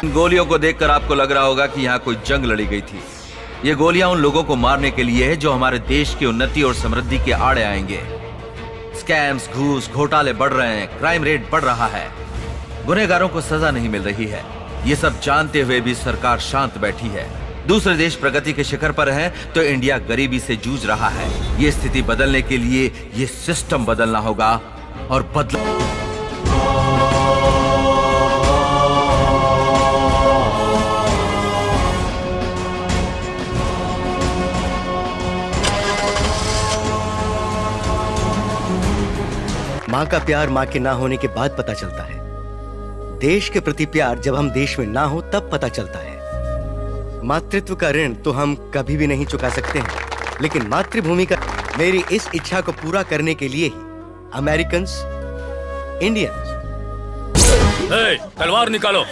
इन गोलियों को देखकर आपको लग रहा होगा कि यहाँ कोई जंग लड़ी गई थी। ये गोलियां उन लोगों को मारने के लिए है जो हमारे देश की उन्नति और समृद्धि के आड़े आएंगे। स्कैम्स, घूस, घोटाले बढ़ रहे हैं, क्राइम रेट बढ़ रहा है, गुनहगारों को सजा नहीं मिल रही है। ये सब जानते हुए भी सरकार शांत बैठी है। दूसरे देश प्रगति के शिखर पर हैं, तो इंडिया गरीबी से जूझ रहा है। ये स्थिति बदलने के लिए ये सिस्टम बदलना होगा और माँ का प्यार माँ के ना होने के बाद पता चलता है। देश के प्रति प्यार जब हम देश में ना हो तब पता चलता है। मातृत्व का ऋण तो हम कभी भी नहीं चुका सकते हैं, लेकिन मातृभूमि का मेरी इस इच्छा को पूरा करने के लिए ही अमेरिकन्स, इंडियंस। तलवार निकालो।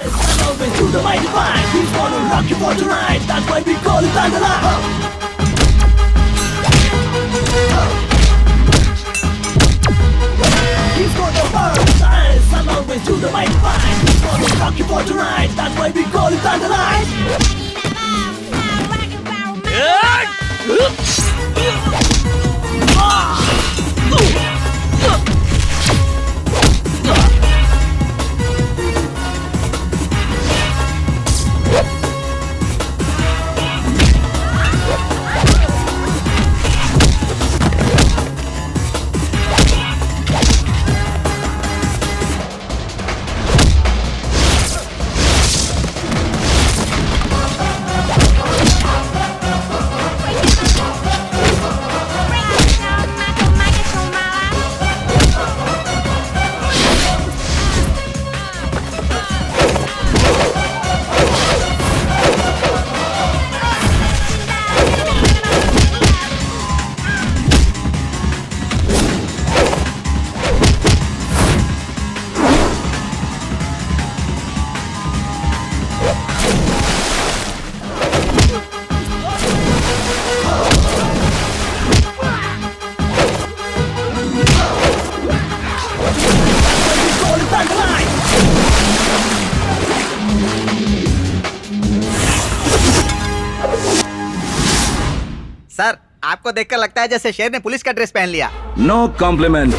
सर, आपको देखकर लगता है जैसे शेर ने पुलिस का ड्रेस पहन लिया। No compliment,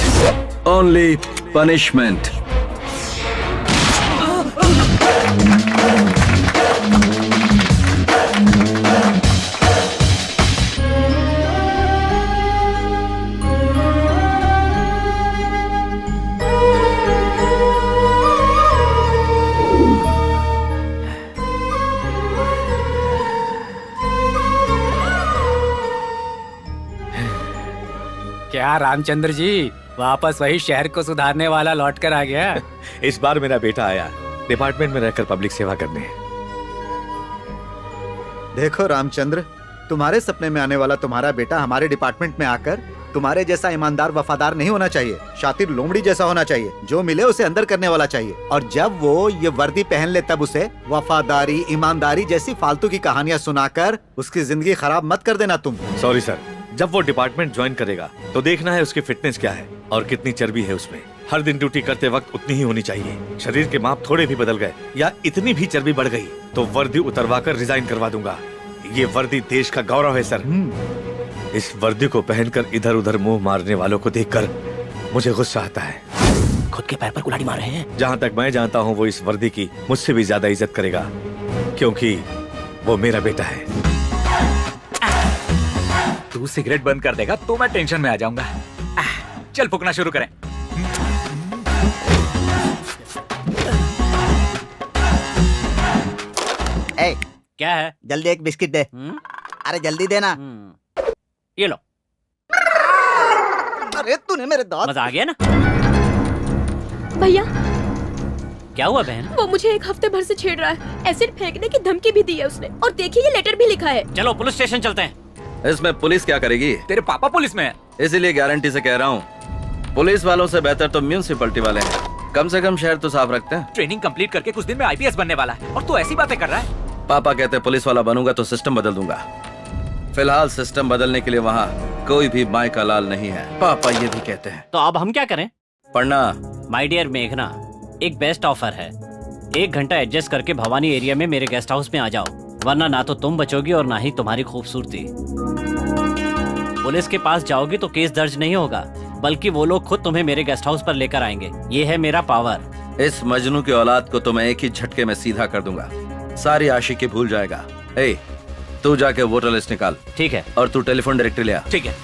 only punishment. क्या रामचंद्र जी, वापस वही शहर को सुधारने वाला लौट कर आ गया? इस बार मेरा बेटा आया डिपार्टमेंट में रहकर पब्लिक सेवा करने। देखो रामचंद्र, तुम्हारे सपने में आने वाला तुम्हारा बेटा हमारे डिपार्टमेंट में आकर तुम्हारे जैसा ईमानदार वफादार नहीं होना चाहिए, शातिर लोमड़ी जैसा होना चाहिए। जो मिले उसे अंदर करने वाला चाहिए, और जब वो ये वर्दी पहन ले तब उसे वफादारी, ईमानदारी जैसी फालतू की कहानियां सुनाकर उसकी जिंदगी खराब मत कर देना तुम। सॉरी सर, जब वो डिपार्टमेंट ज्वाइन करेगा तो देखना है उसकी फिटनेस क्या है और कितनी चर्बी है उसमें। हर दिन ड्यूटी करते वक्त उतनी ही होनी चाहिए। शरीर के माप थोड़े भी बदल गए या इतनी भी चर्बी बढ़ गई तो वर्दी उतरवा कर रिजाइन करवा दूंगा। ये वर्दी देश का गौरव है सर। इस वर्दी को पहनकर इधर उधर मुंह मारने वालों को देखकर मुझे गुस्सा आता है। खुद के पैर पर कुल्हाड़ी मार रहे हैं। जहाँ तक मैं जानता हूँ वो इस वर्दी की मुझसे भी ज्यादा इज्जत करेगा, क्योंकि वो मेरा बेटा है। तू सिगरेट बंद कर देगा तो मैं टेंशन में आ जाऊंगा। चल फूकना शुरू करें। ए, क्या है? जल्दी एक बिस्किट दे। अरे जल्दी देना। ये लो। अरे तूने मेरे दांत। मजा आ गया ना? भैया, क्या हुआ बहन? वो मुझे एक हफ्ते भर से छेड़ रहा है। एसिड फेंकने की धमकी भी दी है उसने, और देखिए ये लेटर भी लिखा है। चलो पुलिस स्टेशन चलते हैं। इसमें पुलिस क्या करेगी? तेरे पापा पुलिस में है। इसीलिए गारंटी से कह रहा हूँ, पुलिस वालों से बेहतर तो म्यूनिसिपैलिटी वाले हैं। कम से कम शहर तो साफ रखते हैं। ट्रेनिंग कंप्लीट करके कुछ दिन में आईपीएस बनने वाला है और तू ऐसी बातें कर रहा है। पापा कहते हैं पुलिस वाला बनूंगा तो सिस्टम बदल दूंगा। फिलहाल सिस्टम बदलने के लिए वहाँ कोई भी माई का लाल नहीं है। पापा ये भी कहते हैं। तो अब हम क्या करें? पढ़ना। माय डियर मेघना, एक बेस्ट ऑफर है। 1 घंटा एडजस्ट करके भवानी एरिया में मेरे गेस्ट हाउस में आ जाओ, वरना ना तो तुम बचोगी और ना ही तुम्हारी खूबसूरती। पुलिस के पास जाओगी तो केस दर्ज नहीं होगा, बल्कि वो लोग खुद तुम्हें मेरे गेस्ट हाउस पर लेकर आएंगे। ये है मेरा पावर। इस मजनू की औलाद को तो मैं एक ही झटके में सीधा कर दूंगा, सारी आशिकी भूल जाएगा। ए, तू जाके वोटर लिस्ट निकाल। ठीक है। और तू टेलीफोन डायरेक्टरी ले आ। ठीक है।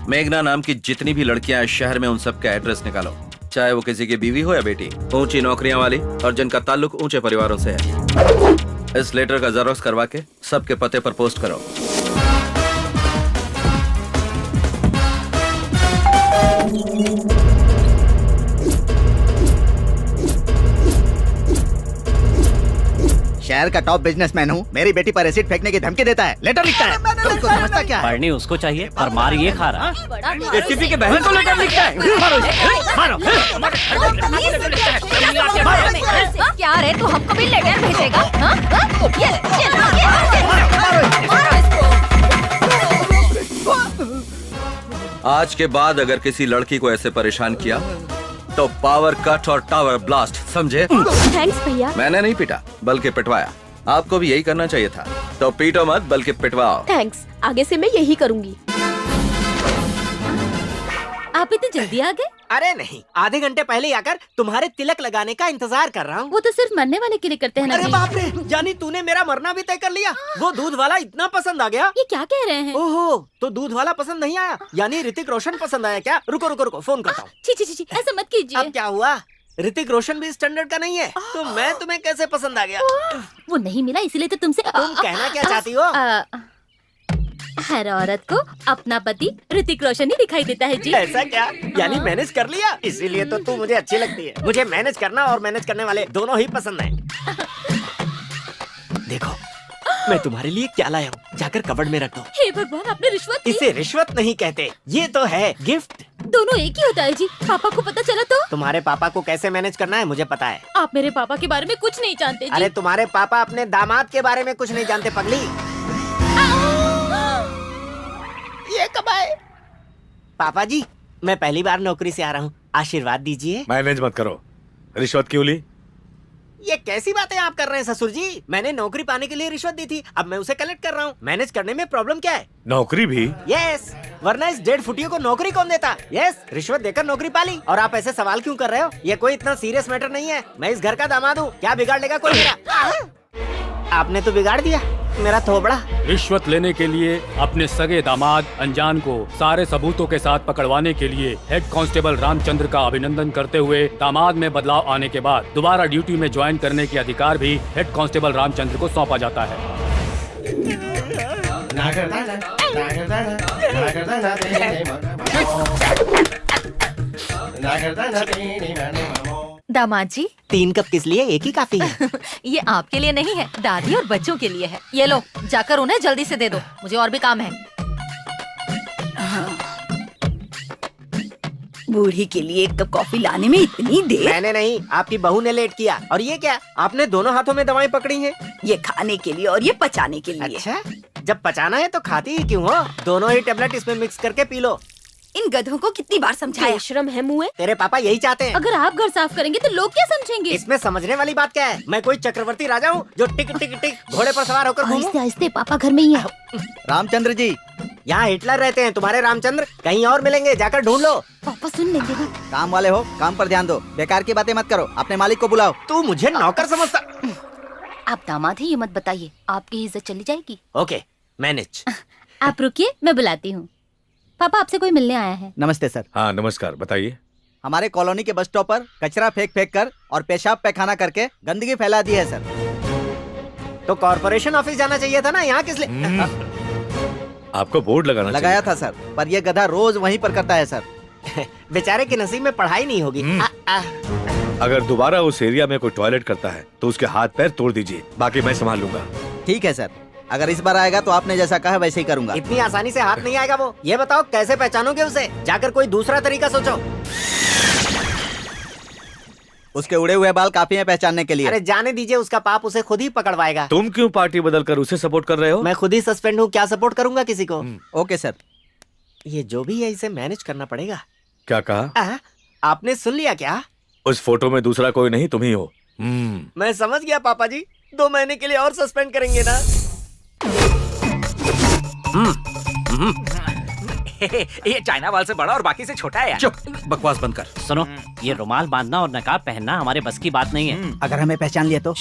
मेघना नाम की जितनी भी लड़कियां इस शहर में, उन सब का एड्रेस निकालो, चाहे वो किसी की बीवी हो या बेटी, ऊंची नौकरियां वाली और जिनका ताल्लुक ऊंचे परिवारों से है। इस लेटर का जेरॉक्स करवा के सबके पते पर पोस्ट करो। शहर का टॉप बिजनेसमैन हूँ, मेरी बेटी पर एसिड फेंकने की धमकी देता है, लेटर लिखता है। तुमको समझता क्या है? पढ़नी उसको चाहिए पर मार ये खा रहा। एसीपी के बहन को लेटर लिखता है। क्या रे, तू हमको भी लेटर भेजेगा? हाँ? ये आज के बाद अगर किसी लड़की को ऐसे परेशान किया तो पावर कट और टावर ब्लास्ट, समझे? थैंक्स भैया। मैंने नहीं पीटा बल्कि पिटवाया। आपको भी यही करना चाहिए था। तो पीटो मत बल्कि पिटवाओ। थैंक्स, आगे से मैं यही करूंगी। आप इतने जल्दी आ गए? अरे नहीं, आधे घंटे पहले ही आकर तुम्हारे तिलक लगाने का इंतजार कर रहा हूँ। वो तो सिर्फ मरने वाले के लिए करते हैं ना अरे जी। बाप रे, जानी तूने मेरा मरना भी तय कर लिया। वो दूध वाला इतना पसंद आ गया। ये क्या कह रहे हैं? ओहो, तो दूध वाला पसंद नहीं आया, यानी ऋतिक रोशन पसंद आया क्या? रुको रुको रुको, फोन करता हूँ। छी छी छी छी, ऐसा मत कीजिए। अब क्या हुआ? ऋतिक रोशन भी स्टैंडर्ड का नहीं है, तो मैं तुम्हें कैसे पसंद आ गया? वो नहीं मिला इसीलिए तो तुमसे। तुम कहना क्या चाहती हो? हर औरत को अपना पति ऋतिक रोशन ही दिखाई देता है जी। ऐसा क्या? यानी मैनेज कर लिया, इसीलिए तो तू मुझे अच्छी लगती है। मुझे मैनेज करना और मैनेज करने वाले दोनों ही पसंद हैं। देखो, मैं तुम्हारे लिए क्या लाया हूँ, जाकर कबर्ड में रख दो। हे भगवान, आपने रिश्वत दी? इसे रिश्वत नहीं कहते, ये तो है गिफ्ट। दोनों एक ही होता है जी। पापा को पता चला तो? तुम्हारे पापा को कैसे मैनेज करना है मुझे पता है। आप मेरे पापा के बारे में कुछ नहीं जानते जी। अरे तुम्हारे पापा अपने दामाद के बारे में कुछ नहीं जानते पगली। ये कब आए? पापा जी, मैं पहली बार नौकरी से आ रहा हूँ, आशीर्वाद दीजिए। मैनेज मत करो, रिश्वत क्यों ली? ये कैसी बातें आप कर रहे हैं ससुर जी? मैंने नौकरी पाने के लिए रिश्वत दी थी, अब मैं उसे कलेक्ट कर रहा हूँ। मैनेज करने में प्रॉब्लम क्या है? नौकरी भी? यस, वरना इस 1.5 फुटियों को नौकरी कौन देता? यस, रिश्वत देकर नौकरी पाली। और आप ऐसे सवाल क्यों कर रहे हो? ये कोई इतना सीरियस मैटर नहीं है। मैं इस घर का दामाद हूँ, क्या बिगाड़ लेगा कोई मेरा? आपने तो बिगाड़ दिया मेरा थोबड़ा। रिश्वत लेने के लिए अपने सगे दामाद अनजान को सारे सबूतों के साथ पकड़वाने के लिए हेड कांस्टेबल रामचंद्र का अभिनंदन करते हुए दामाद में बदलाव आने के बाद दोबारा ड्यूटी में ज्वाइन करने के अधिकार भी हेड कांस्टेबल रामचंद्र को सौंपा जाता है। दामाद जी, 3 कप किस लिए? एक ही काफी है। ये आपके लिए नहीं है, दादी और बच्चों के लिए है। ये लो, जाकर उन्हें जल्दी से दे दो, मुझे और भी काम है। बूढ़ी के लिए 1 कप कॉफी लाने में इतनी देर? मैंने नहीं, आपकी बहू ने लेट किया। और ये क्या, आपने दोनों हाथों में दवाएं पकड़ी हैं? ये खाने के लिए और ये पचाने के लिए। अच्छा, जब पचाना है तो खाती ही क्यों हो? दोनों ही टेबलेट इसमें मिक्स करके पी लो। इन गधों को कितनी बार समझाया? बेशरम है मुँह। तेरे पापा यही चाहते हैं। अगर आप घर साफ करेंगे तो लोग क्या समझेंगे? इसमें समझने वाली बात क्या है? मैं कोई चक्रवर्ती राजा हूँ जो टिक टिक टिक घोड़े पर सवार होकर घूमूं? आहिस्ते आहिस्ते, पापा घर में ही है। रामचंद्र जी, यहाँ हिटलर रहते हैं, तुम्हारे रामचंद्र कहीं और मिलेंगे, जाकर ढूंढ लो। पापा सुन लेंगे ना। काम वाले हो, काम पर ध्यान दो, बेकार की बातें मत करो, अपने मालिक को बुलाओ। तू मुझे नौकर समझता? आप दामाद ही, ये मत बताइए, आपकी इज्जत चली जाएगी। Okay, manage. आप रुकिए, मैं बुलाती हूँ। पापा, आपसे कोई मिलने आया है। नमस्ते सर। हाँ नमस्कार, बताइए। हमारे कॉलोनी के बस स्टॉप पर कचरा फेंक फेंक कर और पेशाब पैखाना करके गंदगी फैला दी है सर। तो कॉर्पोरेशन ऑफिस जाना चाहिए था ना, यहाँ किस लिए? आपको बोर्ड लगाया था सर, पर ये गधा रोज वहीं पर करता है सर। बेचारे के नसीब में पढ़ाई नहीं होगी। अगर दोबारा उस एरिया में कोई टॉयलेट करता है तो उसके हाथ पैर तोड़ दीजिए, बाकी मैं संभाल लूंगा। ठीक है सर, अगर इस बार आएगा तो आपने जैसा कहा वैसे ही करूंगा। इतनी आसानी से हाथ नहीं आएगा वो। ये बताओ कैसे पहचानोगे उसे? जाकर कोई दूसरा तरीका सोचो। उसके उड़े हुए बाल काफी हैं पहचानने के लिए। अरे जाने दीजिए, उसका पाप उसे खुद ही पकड़वाएगा। तुम क्यों पार्टी बदल कर उसे सपोर्ट कर रहे हो? मैं खुद ही सस्पेंड हूँ, क्या सपोर्ट करूंगा किसी को? Okay sir. ये जो भी है इसे मैनेज करना पड़ेगा। क्या कहा? आपने सुन लिया क्या? उस फोटो में दूसरा कोई नहीं, तुम ही हो। मैं समझ गया पापा जी, 2 महीने के लिए और सस्पेंड करेंगे ना? ये चाइना वाल से बड़ा और बाकी से छोटा है यार। चुप, बकवास बंद कर। सुनो, ये रुमाल बांधना और नकाब पहनना हमारे बस की बात नहीं है। अगर हमें पहचान लिया तो?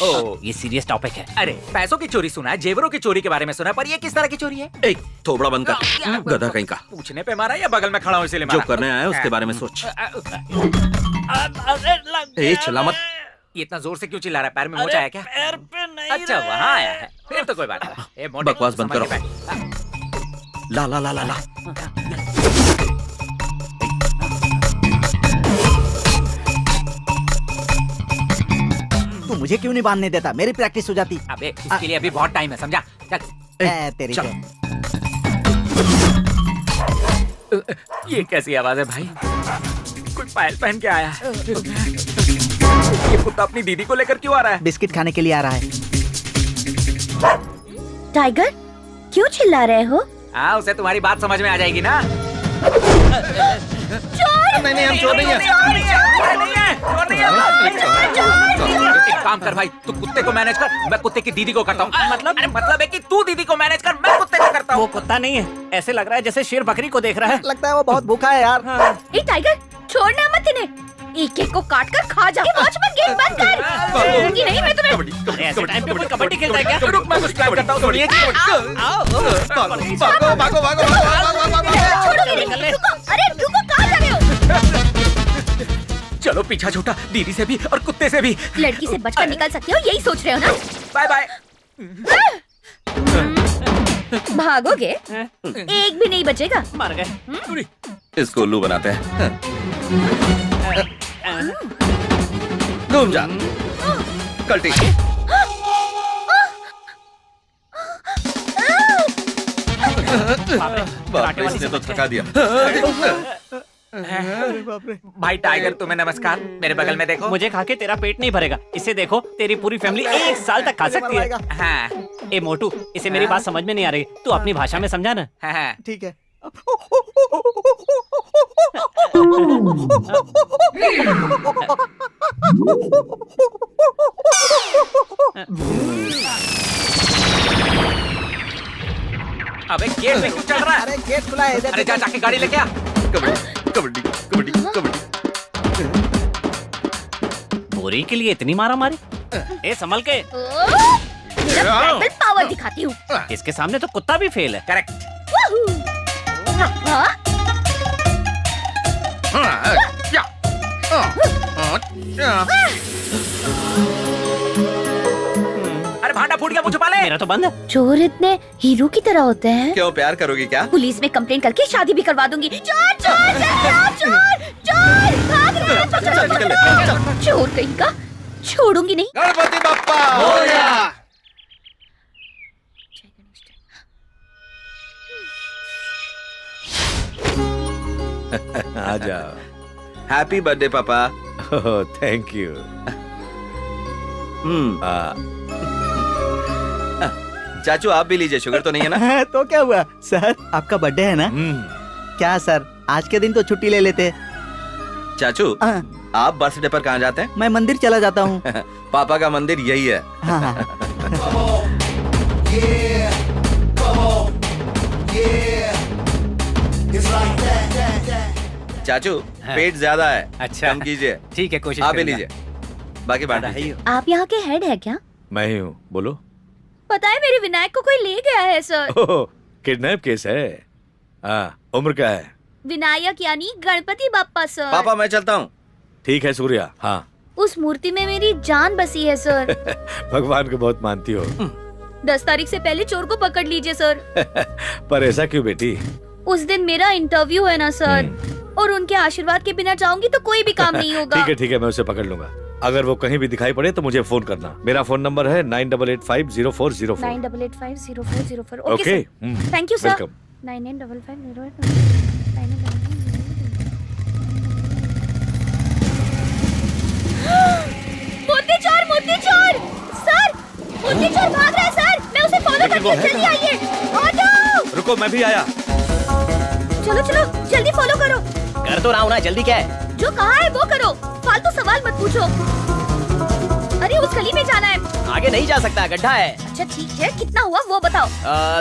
ये सीरियस टॉपिक है। अरे पैसों की चोरी सुना है, जेवरों की चोरी के बारे में सुना है, पर ये किस तरह की चोरी है? एक थोबड़ा बंद कर, गधा कहीं का। पूछने पे मारा या बगल में खड़ा हूँ इसलिए जो मारा? करने आया उसके बारे में सोच। ए, चिल्ला मत। ये इतना जोर से क्यों चिल्ला रहा है? पैर में मोच आया क्या? पैर पे नहीं अच्छा वहाँ आया है, फिर तो कोई बात नहीं। ए, मोटे, बकवास बंद संभाल करो। के बैठ। ला ला ला ला ला। तू मुझे क्यों नहीं बांधने देता? मेरी प्रैक्टिस हो जाती। अबे उसके लिए अभी बहुत टाइम है, समझा? चल। तेरी चल। ये कैसी आवाज है भाई? कोई पायल पहन के आया है। ये कुत्ता अपनी दीदी को लेकर क्यों आ रहा है? बिस्किट खाने के लिए आ रहा है। टाइगर, क्यों चिल्ला रहे हो? हाँ, उसे तुम्हारी बात समझ में आ जाएगी ना। नहीं, हम चोर नहीं हैं। एक काम कर भाई, तू कुत्ते को मैनेज कर, मैं कुत्ते की दीदी को करता हूँ। मतलब है कि तू दीदी को मैनेज कर, मैं कुत्ते को करता हूँ। वो कुत्ता नहीं है, ऐसे लग रहा है जैसे शेर बकरी को देख रहा है। लगता है वो बहुत भूखा है यार। ए टाइगर, छोड़ना मत इन्हें। एक एक को काट कर खा जा। वॉचमैन गेट बंद कर। दूंगी नहीं मैं तुम्हें। अरे ऐसे टाइम पे कोई कबड्डी खेलता है क्या? रुक, मैं कुछ ट्राई करता हूँ, थोड़ी। छोड़ोगे नहीं। रुको, अरे रुको, कहाँ जा रहे हो? चलो पीछा छूटा, दीदी से भी और कुत्ते से भी। लड़की से बचकर निकल सकते हो, यही सोच रहे हो ना? Bye bye. भागोगे? एक भी नहीं बचेगा। मर गए। इसको उल्लू बनाते हैं। घूम जा, कल्टी। बाप रे, इसने तो थका दिया। भाई टाइगर, तुम्हें नमस्कार। मेरे बगल में देखो। मुझे खा के तेरा पेट नहीं भरेगा, इसे देखो, तेरी पूरी फैमिली 1 साल तक खा सकती है। हाँ ए मोटू, इसे मेरी बात समझ में नहीं आ रही, तू अपनी भाषा में समझा ना। हाँ। ठीक है। अबे गेट में क्यों चढ़ रहा है? अरे गेट खुला है इधर। अरे जा, जाके गाड़ी लेके आ। कबड्डी कबड्डी कबड्डी। बोरी के लिए इतनी मारा मारी? ए संभल के, मेरा मेंटल पावर दिखाती हूँ। इसके सामने तो कुत्ता भी फेल है। करेक्ट। हाँ? अरे भांडा फूट गया, मुझे छुपा ले। मेरा तो बंद है। चोर इतने हीरो की तरह होते हैं। क्यों, प्यार करोगी क्या? पुलिस में कंप्लेंट करके शादी भी करवा दूंगी। चोर चोर चोर चोर चोर भाग रहे हैं। चल, चल, चल। चोर कहीं का, छोड़ूंगी नहीं। गणपति बप्पा मोरया। आ जाओ। हैप्पी बर्थडे पापा। Thank you. चाचू आप भी लीजिए, शुगर तो नहीं है ना? तो क्या हुआ सर, आपका बर्थडे है ना? क्या सर, आज के दिन तो छुट्टी ले लेते। चाचू, हाँ। आप बर्थडे पर कहाँ जाते हैं? मैं मंदिर चला जाता हूँ। पापा का मंदिर यही है। हाँ, हाँ। चाचू, पेट ज्यादा है, अच्छा। कम कीजिए। ठीक है, कोशिश आप भी करूंगा। लीजिए, बाकी बांट दीजिए। आप यहाँ के हेड है क्या? मैं ही हूँ, बोलो। पता है मेरे विनायक को कोई ले गया है सर। ओह, किडनैप केस है। उम्र क्या है? विनायक यानी गणपति बप्पा सर। पापा मैं चलता हूँ। ठीक है सूर्या। हाँ। उस मूर्ति में मेरी जान बसी है सर। भगवान को बहुत मानती हो। 10 तारीख से पहले चोर को पकड़ लीजिए सर। पर ऐसा क्यों बेटी? उस दिन मेरा इंटरव्यू है ना सर, और उनके आशीर्वाद के बिना जाऊंगी तो कोई भी काम नहीं होगा। ठीक है, मैं उसे पकड़ लूंगा। अगर वो कहीं भी दिखाई पड़े तो मुझे फोन करना। मेरा फोन नंबर है 98850404। 98850404। Okay, thank you sir. Welcome. 995508 मोती चोर सर, मोती चोर भाग रहा है सर। मैं उसे फॉलो करती हूँ, जल्दी आइए। ऑटो, रुको, मैं भी आया। चलो चलो जल्दी फॉलो करो। कर तो रहा हूँ ना, जल्दी क्या है? जो कहा है वो करो, फालतू सवाल मत पूछो। अरे उस गली में जाना है। आगे नहीं जा सकता, गड्ढा है। अच्छा ठीक है, कितना हुआ वो बताओ।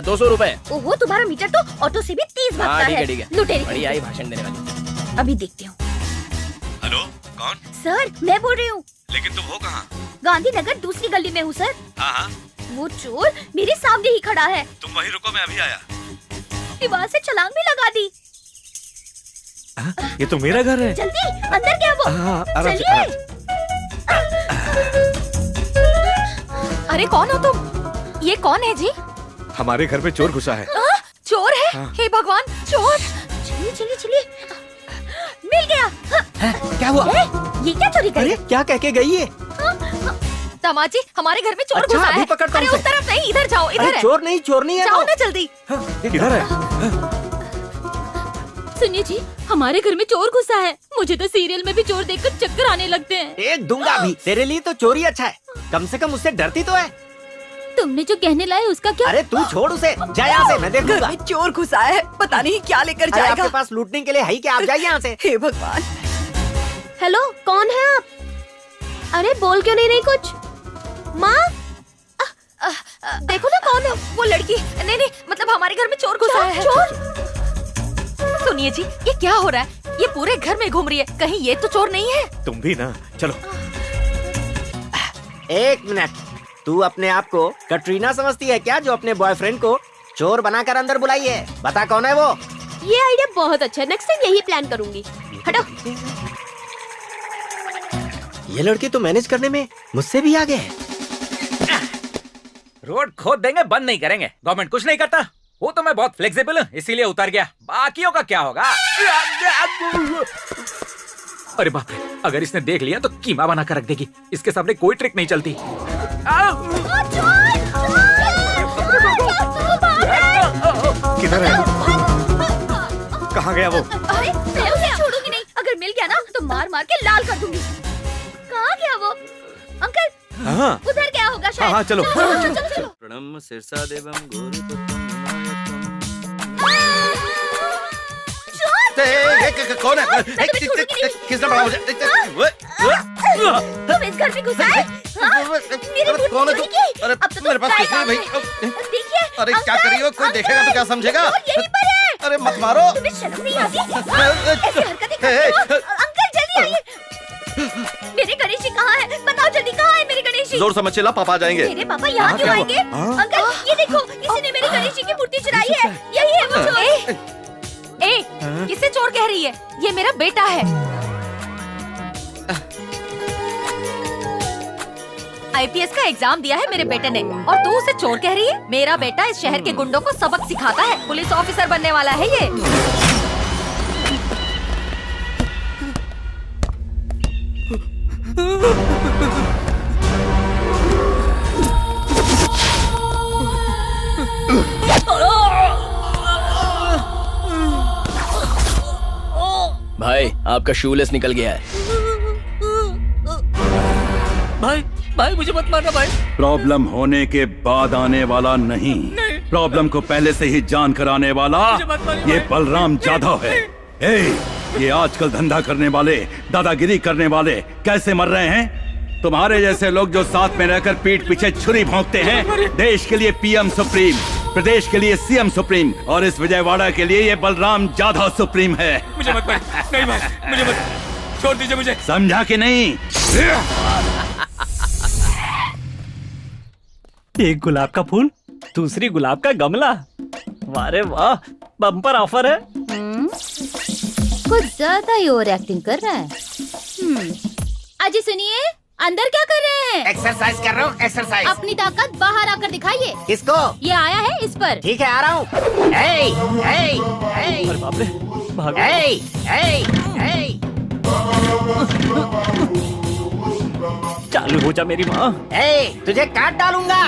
200 रुपए। ओहो, तुम्हारा मीटर तो ऑटो से भी 30 भागता है। ठीक है। लुटेरी बढ़िया ही भाषण देने वाली। अभी देखती हूँ। हेलो, कौन? सर मैं बोल रही हूँ, लेकिन तुम हो कहाँ? गांधीनगर दूसरी गली में हूँ सर। हाँ, वो चोर मेरे सामने ही खड़ा है। तुम वहीं रुको, मैं अभी आया। दीवार से छलांग भी लगा दी। ये तो मेरा घर है। जल्दी अंदर क्या वो। हाँ, आराम से, चलिए। अरे कौन हो तुम? ये कौन है जी? हमारे घर पे चोर घुसा है। चोर है? हाँ। हे भगवान, चोर! चलिए चलिए चलिए, मिल गया। क्या हुआ? ये क्या चोरी करे? क्या कह के गई है? दामाद जी, हमारे घर में चोर अच्छा, घुसा अभी है। पकड़ता हूँ अरे उस उसे। तरफ नहीं, इधर जाओ, इधर है। चोर नहीं, चोर नहीं है जाओ वो। ना जल्दी। किधर है? सुनिए जी, हमारे घर में चोर घुसा है। मुझे तो सीरियल में भी चोर देखकर चक्कर आने लगते हैं। एक दूंगा भी। तेरे लिए तो चोरी अच्छा है, कम से कम उससे डरती तो है। तुमने जो कहने लाए उसका क्या? अरे तू छोड़ उसे, जा यहाँ से, मैं देखूंगा। घर में चोर घुसा है, पता नहीं क्या लेकर अरे जाएगा। आपके पास लूटने के लिए है ही क्या? आप जाइए यहाँ से। हे भगवान। हेलो, कौन है आप? अरे बोल क्यों नहीं रही कुछ? माँ, देखो ना कौन है वो लड़की। नहीं नहीं, मतलब हमारे घर में चोर घुसा है। चोर? सुनिए जी, ये क्या हो रहा है? ये पूरे घर में घूम रही है, कहीं ये तो चोर नहीं है? तुम भी ना, चलो। एक मिनट, तू अपने आप को कटरीना समझती है क्या, जो अपने बॉयफ्रेंड को चोर बनाकर अंदर बुलाई है? बता कौन है वो? ये आइडिया बहुत अच्छा है, नेक्स्ट टाइम यही प्लान करूंगी। हटो। ये लड़की तो मैनेज करने में मुझसे भी आगे है। रोड खोद देंगे, बंद नहीं करेंगे। गवर्नमेंट कुछ नहीं करता। वो तो मैं बहुत फ्लेक्सिबल हूँ, इसीलिए उतर गया। बाकियों का क्या होगा? अरे बाप रे, अगर इसने देख लिया तो कीमा बना कर रख देगी। इसके सामने कोई ट्रिक नहीं चलती। किधर है? कहाँ गया वो? अरे मैं उसे छोड़ूंगी नहीं। अगर मिल गया ना तो मार मार के लाल कर दूंगी। कहाँ गया वो? अंकल, हाँ, उधर क्या होगा शायद। हाँ, चलो। चलो। प्रणम शीर्षा देवम गौरीपत्रम कौन है? किसने पढ़ा मुझे? तुम इस घर में घुसा है? हाँ? मेरी मूर्ति कौन है चोरी तू? की? अरे अब तो मेरे पास तुम कुछ नहीं भाई। देखिए, अरे क्या अंकल, करियो, कोई देखेगा तो क्या समझेगा? वो यहीं पर है। अरे मत मारो। तुम्हें शर्म नहीं आती? ऐसी हरकतें करते हो? अंकल जल्दी आइए। मेरे गणेश जी कहाँ है? बताओ जल्दी, कहाँ है मेरे गणेश जी? जोर समझ चिल्ला, पापा आ जाएंगे। मेरे पापा यहाँ क्यों आएंगे? अंकल ये देखो, किसी ने मेरे गणेश जी की मूर्ति चुराई है। यही है वो चोर। ए, किसे चोर कह रही है? ये मेरा बेटा है। आईपीएस का एग्जाम दिया है मेरे बेटे ने, और तू उसे चोर कह रही है? मेरा बेटा इस शहर के गुंडों को सबक सिखाता है। पुलिस ऑफिसर बनने वाला है ये। भाई, आपका शूलेस निकल गया है। भाई भाई मुझे मत मारना भाई। प्रॉब्लम होने के बाद आने वाला नहीं, प्रॉब्लम को पहले से ही जान कर आने वाला ये बलराम जाधव है। ये आजकल धंधा करने वाले, दादागिरी करने वाले कैसे मर रहे हैं? तुम्हारे जैसे लोग जो साथ में रहकर पीठ पीछे छुरी भोंकते हैं। देश के लिए पीएम सुप्रीम, प्रदेश के लिए सीएम सुप्रीम, और इस विजयवाड़ा के लिए ये बलराम जाधव सुप्रीम है। मुझे मत भाई, नहीं भाई, मुझे मत, छोड़ दीजिए मुझे। समझा कि नहीं? एक गुलाब का फूल, दूसरी गुलाब का गमला। वारे वाह, बम्पर ऑफर है। कुछ ज्यादा ही ओवर एक्टिंग कर रहा है। अजी सुनिए, अंदर क्या कर रहे हैं? एक्सरसाइज कर रहा हूँ, एक्सरसाइज। अपनी ताकत बाहर आकर दिखाइए। किसको? ये आया है इस पर। ठीक है, आ रहा हूँ। अरे बाप रे, भागो। चालू हो जा मेरी माँ। तुझे काट डालूंगा।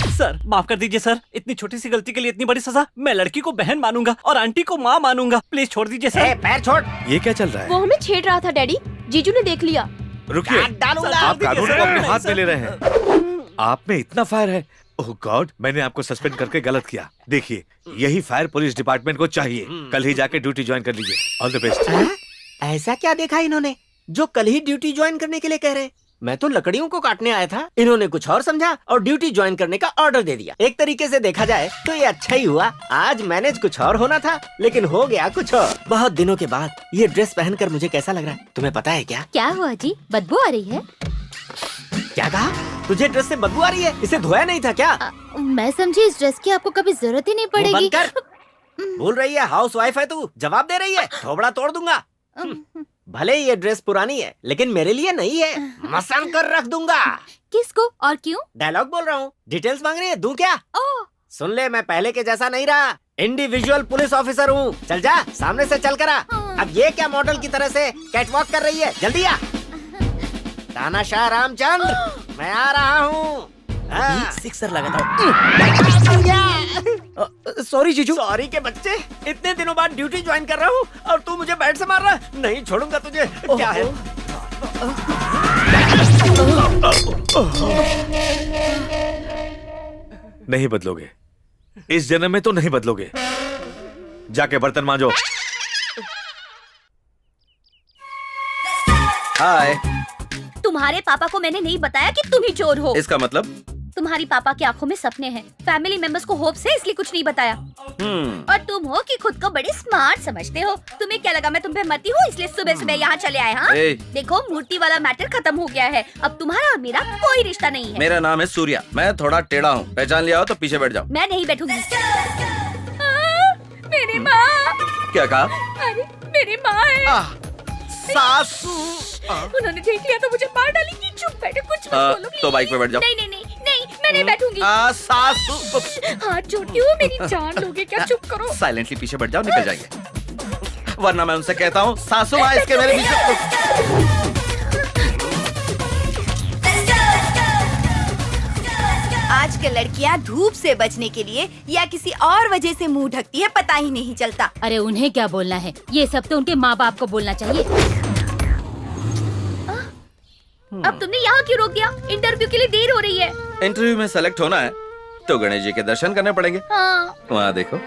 सर माफ कर दीजिए सर, इतनी छोटी सी गलती के लिए इतनी बड़ी सजा। मैं लड़की को बहन मानूंगा और आंटी को माँ मानूंगा। प्लीज छोड़ दीजिए सर। पैर छोड़। ये क्या चल रहा है? वो हमें छेड़ रहा था डैडी, जीजू ने देख लिया। रुकिए, काट डालूंगा। आप कानून को अपने हाथ में ले रहे हैं। आप में इतना फायर है? ओह गॉड, मैंने आपको सस्पेंड करके गलत किया। देखिए, यही फायर पुलिस डिपार्टमेंट को चाहिए। कल ही जाके ड्यूटी ज्वाइन कर लीजिए। All the best. ऐसा क्या देखा इन्होंने जो कल ही ड्यूटी ज्वाइन करने के लिए कह रहे? मैं तो लकड़ियों को काटने आया था, इन्होंने कुछ और समझा और ड्यूटी ज्वाइन करने का ऑर्डर दे दिया। एक तरीके से देखा जाए तो ये अच्छा ही हुआ। आज मैनेज कुछ और होना था लेकिन हो गया कुछ और। बहुत दिनों के बाद ये ड्रेस पहनकर मुझे कैसा लग रहा है तुम्हें पता है क्या? क्या हुआ जी, बदबू आ रही है? क्या कहा? तुझे ड्रेस से बदबू आ रही है? इसे धोया नहीं था क्या? मैं समझी इस ड्रेस की आपको कभी जरूरत ही नहीं वो पड़ेगी। बंद कर। बोल रही है हाउस वाइफ है तू, जवाब दे रही है, थोबड़ा तोड़ दूंगा। भले ये ड्रेस पुरानी है लेकिन मेरे लिए नहीं है, मसल कर रख दूंगा। किसको और क्यों? डायलॉग बोल रहा हूँ। डिटेल्स मांग रही है, दूं क्या? सुन ले, मैं पहले के जैसा नहीं रहा, इंडिविजुअल पुलिस ऑफिसर हूँ। चल जा, सामने से चल कर आ। अब ये क्या मॉडल की तरह से कैटवॉक कर रही है? जल्दी आ। तानाशाह रामचंद्र, मैं आ रहा हूँ। सिक्सर लगा था। सॉरी जीजू। सॉरी के बच्चे, इतने दिनों बाद ड्यूटी ज्वाइन कर रहा हूँ और तू मुझे बैट से मार रहा है? नहीं छोड़ूंगा तुझे। क्या है? नहीं बदलोगे, इस जन्म में तो नहीं बदलोगे। जाके बर्तन मांजो। हाय। तुम्हारे पापा को मैंने नहीं बताया कि तुम ही चोर हो। इसका मतलब? तुम्हारी पापा की आंखों में सपने हैं, फैमिली मेंबर्स को होप से, इसलिए कुछ नहीं बताया। और तुम हो कि खुद को बड़े स्मार्ट समझते हो। तुम्हें क्या लगा मैं तुम पे मरती हूँ इसलिए सुबह सुबह यहाँ चले आए? हाँ देखो, मूर्ति वाला मैटर खत्म हो गया है। अब तुम्हारा और मेरा कोई रिश्ता नहीं है। मेरा नाम है सूर्या, मैं थोड़ा टेढ़ा हूँ, पहचान लिया हो तो पीछे बैठ जाओ। मैं नहीं बैठूंगी। मेरी माँ। क्या कहा? अरे मेरी माँ है। सासू। उन्होंने देख लिया तो मुझे मार डालेंगी। चुप बैठो, कुछ मत बोलो। तो बाइक पे बैठ जाओ। नहीं नहीं नहीं नहीं, मैं नहीं बैठूंगी। सासू। हाथ जोड़ती हूँ, मेरी जान लोगे क्या? चुप करो। साइलेंटली पीछे बैठ जाओ, निकल जाइए, वरना मैं उनसे कहता हूँ सासू माँ इसके मेरे पीछे। आजकल लड़कियां धूप से बचने के लिए या किसी और वजह से मुंह ढकती है, पता ही नहीं चलता। अरे उन्हें क्या बोलना है, ये सब तो उनके माँ बाप को बोलना चाहिए। अब तुमने यहाँ क्यों रोक दिया? इंटरव्यू के लिए देर हो रही है। इंटरव्यू में सेलेक्ट होना है तो गणेश जी के दर्शन करने पड़ेंगे। हाँ। वहाँ देखो।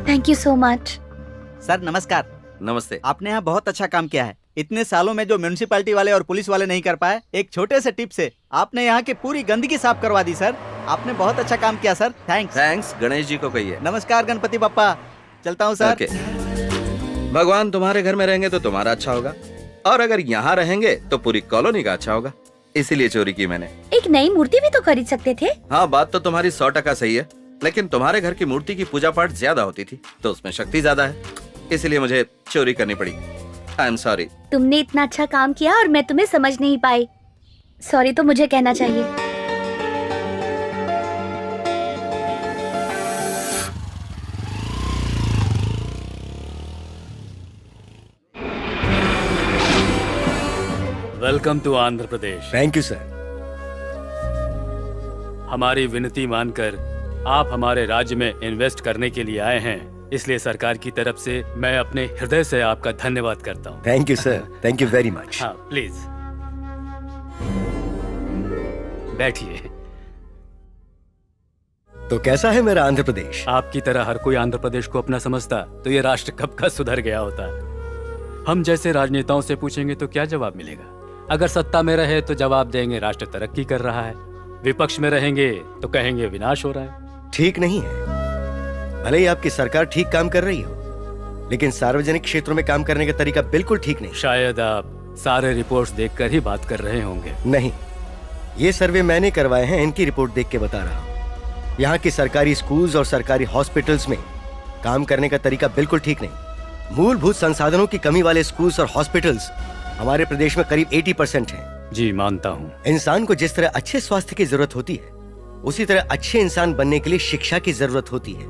Thank you so much. Sir नमस्कार। नमस्ते। आपने यहाँ बहुत अच्छा काम किया है। इतने सालों में जो म्युनिसिपैलिटी वाले और पुलिस वाले नहीं कर पाए, एक छोटे से टिप से आपने यहाँ की पूरी गंदगी साफ करवा दी सर। आपने बहुत अच्छा काम किया sir. Thanks. Thanks Ganesh ji को कहिए। नमस्कार गणपति बप्पा, चलता हूँ सर। भगवान तुम्हारे घर में रहेंगे तो तुम्हारा अच्छा होगा, और अगर यहाँ रहेंगे तो पूरी कॉलोनी का अच्छा होगा, इसीलिए चोरी की मैंने। एक नई मूर्ति भी तो खरीद सकते थे। हाँ, बात तो तुम्हारी 100% सही है, लेकिन तुम्हारे घर की मूर्ति की पूजा पाठ ज्यादा होती थी तो उसमें शक्ति ज्यादा है, इसलिए मुझे चोरी करनी पड़ी। I am sorry. तुमने इतना अच्छा काम किया और मैं तुम्हें समझ नहीं पाई। सॉरी तो मुझे कहना चाहिए। Welcome to Andhra Pradesh. Thank you sir. हमारी विनती मानकर आप हमारे राज्य में इन्वेस्ट करने के लिए आए हैं, इसलिए सरकार की तरफ से मैं अपने हृदय से आपका धन्यवाद करता हूँ। Thank you sir, thank you very much. हाँ प्लीज बैठिए। तो कैसा है मेरा आंध्र प्रदेश? आपकी तरह हर कोई आंध्र प्रदेश को अपना समझता तो ये राष्ट्र कब का सुधर गया होता। हम जैसे राजनेताओं से पूछेंगे तो क्या जवाब मिलेगा? अगर सत्ता में रहे तो जवाब देंगे राष्ट्र तरक्की कर रहा है, विपक्ष में रहेंगे तो कहेंगे विनाश हो रहा है। ठीक नहीं है। भले ही आपकी सरकार ठीक काम कर रही हो, लेकिन सार्वजनिक क्षेत्रों में काम करने का तरीका बिल्कुल ठीक नहीं। शायद आप सारे रिपोर्ट्स देखकर ही बात कर रहे होंगे। नहीं, ये सर्वे मैंने करवाए हैं, इनकी रिपोर्ट देख के बता रहा हूँ। यहाँ की सरकारी स्कूल्स और सरकारी हॉस्पिटल्स में काम करने का तरीका बिल्कुल ठीक नहीं। मूलभूत संसाधनों की कमी वाले स्कूल्स और हॉस्पिटल्स हमारे प्रदेश में करीब 80% हैं। जी मानता हूँ। इंसान को जिस तरह अच्छे स्वास्थ्य की जरूरत होती है, उसी तरह अच्छे इंसान बनने के लिए शिक्षा की जरूरत होती है,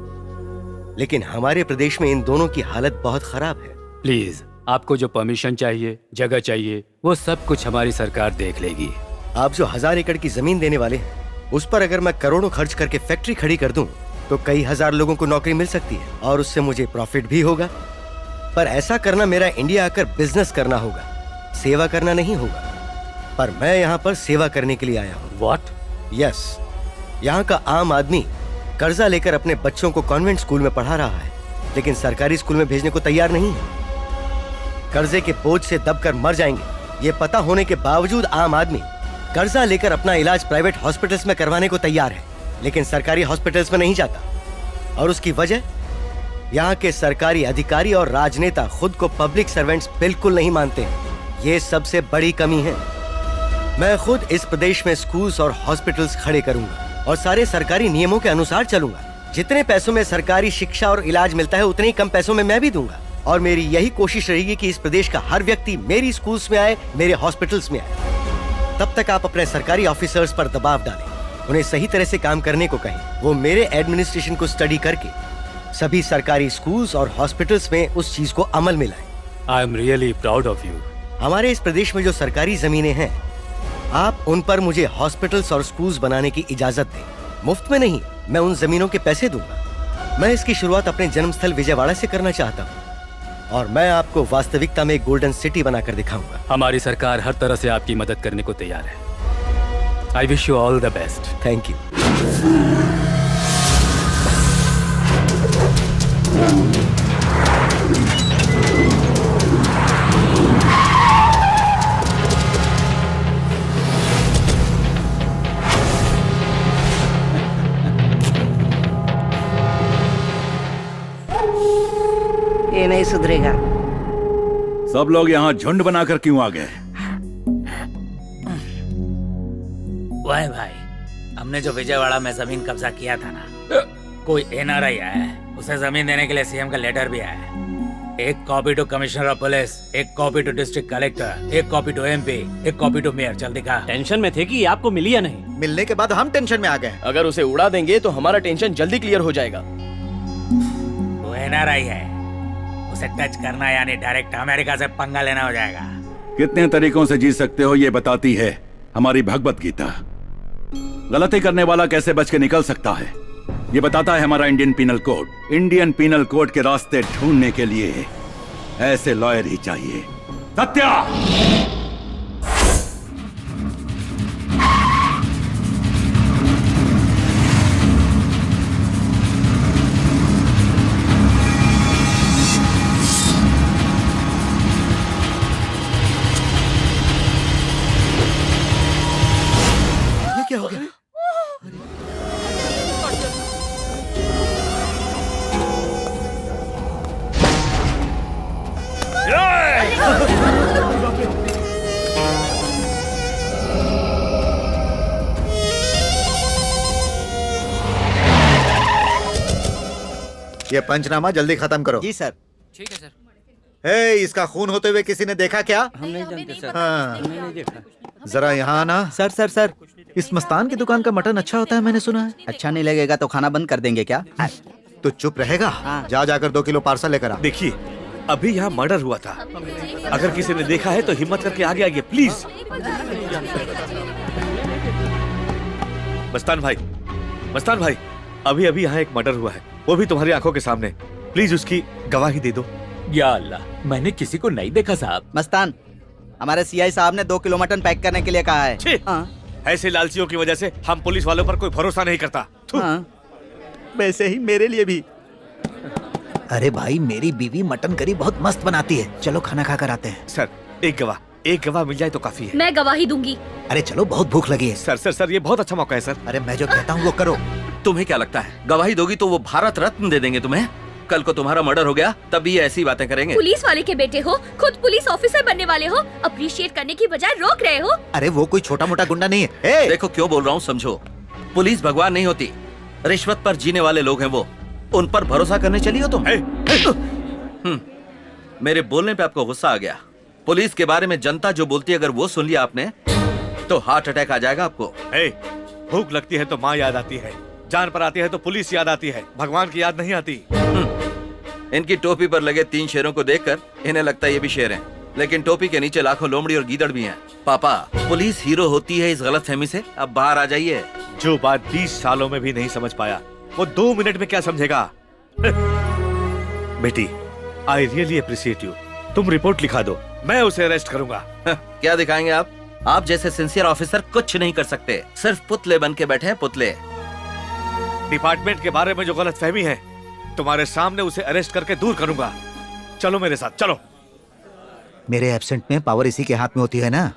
लेकिन हमारे प्रदेश में इन दोनों की हालत बहुत खराब है। प्लीज, आपको जो परमिशन चाहिए, जगह चाहिए, वो सब कुछ हमारी सरकार देख लेगी। आप जो 1000 एकड़ की जमीन देने वाले हैं, उस पर अगर मैं करोड़ों खर्च करके फैक्ट्री खड़ी कर दूं, तो कई हजार लोगों को नौकरी मिल सकती है और उससे मुझे प्रॉफिट भी होगा। पर ऐसा करना मेरा इंडिया आकर बिजनेस करना होगा, सेवा करना नहीं होगा, पर मैं यहाँ पर सेवा करने के लिए आया हूँ। व्हाट? यस, यहाँ का आम आदमी कर्जा लेकर अपने बच्चों को कॉन्वेंट स्कूल में पढ़ा रहा है, लेकिन सरकारी स्कूल में भेजने को तैयार नहीं है। कर्जे के बोझ से दबकर मर जाएंगे, ये पता होने के बावजूद आम आदमी कर्जा लेकर अपना इलाज प्राइवेट हॉस्पिटल्स में करवाने को तैयार है, लेकिन सरकारी हॉस्पिटल्स में नहीं जाता। और उसकी वजह, यहाँ के सरकारी अधिकारी और राजनेता खुद को पब्लिक सर्वेंट्स बिल्कुल नहीं मानते हैं। ये सबसे बड़ी कमी है। मैं खुद इस प्रदेश में स्कूल्स और हॉस्पिटल्स खड़े करूंगा और सारे सरकारी नियमों के अनुसार चलूंगा। जितने पैसों में सरकारी शिक्षा और इलाज मिलता है, उतने ही कम पैसों में मैं भी दूंगा। और मेरी यही कोशिश रहेगी कि इस प्रदेश का हर व्यक्ति मेरी स्कूल्स में आए, मेरे हॉस्पिटल्स में आए। तब तक आप अपने सरकारी ऑफिसर्स पर दबाव डालें, उन्हें सही तरह से काम करने को कहें। वो मेरे एडमिनिस्ट्रेशन को स्टडी करके सभी सरकारी स्कूल्स और हॉस्पिटल्स में उस चीज को अमल में लाएं। I am really proud of you. हमारे इस प्रदेश में जो सरकारी जमीनें हैं, आप उन पर मुझे हॉस्पिटल्स और स्कूल्स बनाने की इजाजत दें। मुफ्त में नहीं, मैं उन जमीनों के पैसे दूंगा। मैं इसकी शुरुआत अपने जन्मस्थल विजयवाड़ा से करना चाहता हूँ और मैं आपको वास्तविकता में एक गोल्डन सिटी बनाकर दिखाऊंगा। हमारी सरकार हर तरह से आपकी मदद करने को तैयार है। I wish you all the best. Thank you. ये नहीं सुधरेगा। सब लोग यहाँ झुंड बनाकर क्यों आ गए? वाह भाई, हमने जो विजयवाड़ा में जमीन कब्जा किया था ना, कोई एनआरआई आया है, उसे जमीन देने के लिए सीएम का लेटर भी आया है। एक copy to commissioner of police, एक कॉपी टू डिस्ट्रिक्ट कलेक्टर, एक कॉपी टू एमपी, एक कॉपी टू मेयर। जल्दी दिखा। टेंशन में थे कि ये आपको मिली या नहीं? मिलने के बाद हम टेंशन में आ गए। अगर उसे उड़ा देंगे तो हमारा टेंशन जल्दी क्लियर हो जाएगा। वो एनआरआई है, उसे टच करना यानी डायरेक्ट अमेरिका से पंगा लेना हो जाएगा। कितने तरीकों से जी सकते हो ये बताती है हमारी भगवत गीता। गलती करने वाला कैसे बच के निकल सकता है ये बताता है हमारा Indian penal code. Indian penal code के रास्ते ढूंढने के लिए ऐसे लॉयर ही चाहिए। सत्या, क्या हो गया? ये पंचनामा जल्दी खत्म करो। जी सर। ठीक है सर। हे, इसका खून होते हुए किसी ने देखा क्या? हम नहीं जानते सर। हाँ। हमने नहीं देखा। जरा यहाँ आना। सर सर सर, इस मस्तान की दुकान का मटन अच्छा होता है, मैंने सुना है। अच्छा नहीं लगेगा तो खाना बंद कर देंगे क्या? तो चुप रहेगा? जा जाकर 2 किलो पार्सल लेकर आ। देखिए, अभी यहाँ मर्डर हुआ था। अगर किसी ने देखा है तो हिम्मत करके आगे आइए प्लीज। मस्तान भाई, अभी अभी यहाँ एक मर्डर हुआ है, वो भी तुम्हारी आंखों के सामने। प्लीज उसकी गवाही दे दो। या अल्लाह, मैंने किसी को नहीं देखा साहब। मस्तान, हमारे सीआई साहब ने 2 किलो मटन पैक करने के लिए कहा है। छी! ऐसे लालचियों की वजह से हम पुलिस वालों पर कोई भरोसा नहीं करता। वैसे ही मेरे लिए भी। अरे भाई, मेरी बीवी मटन करी बहुत मस्त बनाती है, चलो खाना खाकर आते हैं। सर, एक गवाह मिल जाए तो काफी है। मैं गवाही दूंगी। अरे चलो, बहुत भूख लगी है। सर, ये बहुत अच्छा मौका है सर। अरे मैं जो कहता हूँ वो करो। तुम्हें क्या लगता है गवाही दोगी तो वो भारत रत्न दे देंगे तुम्हें? कल को तुम्हारा मर्डर हो गया तब भी ये ऐसी बातें करेंगे। पुलिस वाले के बेटे हो, खुद पुलिस ऑफिसर बनने वाले हो, अप्रिशिएट करने की बजाय रोक रहे हो। अरे वो कोई छोटा मोटा गुंडा नहीं है। देखो क्यों बोल रहा हूँ समझो। पुलिस भगवान नहीं होती, रिश्वत पर जीने वाले लोग हैं वो। उन पर भरोसा करने चली हो तुम? मेरे बोलने पे आपको गुस्सा आ गया। पुलिस के बारे में जनता जो बोलती है अगर वो सुन लिया आपने तो हार्ट अटैक आ जाएगा आपको। भूख लगती है तो माँ याद आती है, जान पर आती है तो पुलिस याद आती है, भगवान की याद नहीं आती। इनकी टोपी पर लगे 3 शेरों को देखकर इन्हें लगता है ये भी शेर हैं, लेकिन टोपी के नीचे लाखों लोमड़ी और गीदड़ भी हैं। पापा, पुलिस हीरो होती है इस गलतफहमी से अब बाहर आ जाइए। जो बात 20 सालों में भी नहीं समझ पाया वो 2 मिनट में क्या समझेगा? बेटी, आई रियली अप्रिशिएट यू। तुम रिपोर्ट लिखा दो, मैं उसे अरेस्ट करूंगा। क्या दिखाएंगे आप जैसे सिंसियर ऑफिसर कुछ नहीं कर सकते, सिर्फ पुतले बन के बैठे हैं, पुतले। डिपार्टमेंट के बारे में जो गलतफहमी है, तुम्हारे सामने उसे अरेस्ट करके दूर करूंगा। चलो मेरे साथ, चलो। मेरे एब्सेंट में पावर इसी के हाथ में होती है ना।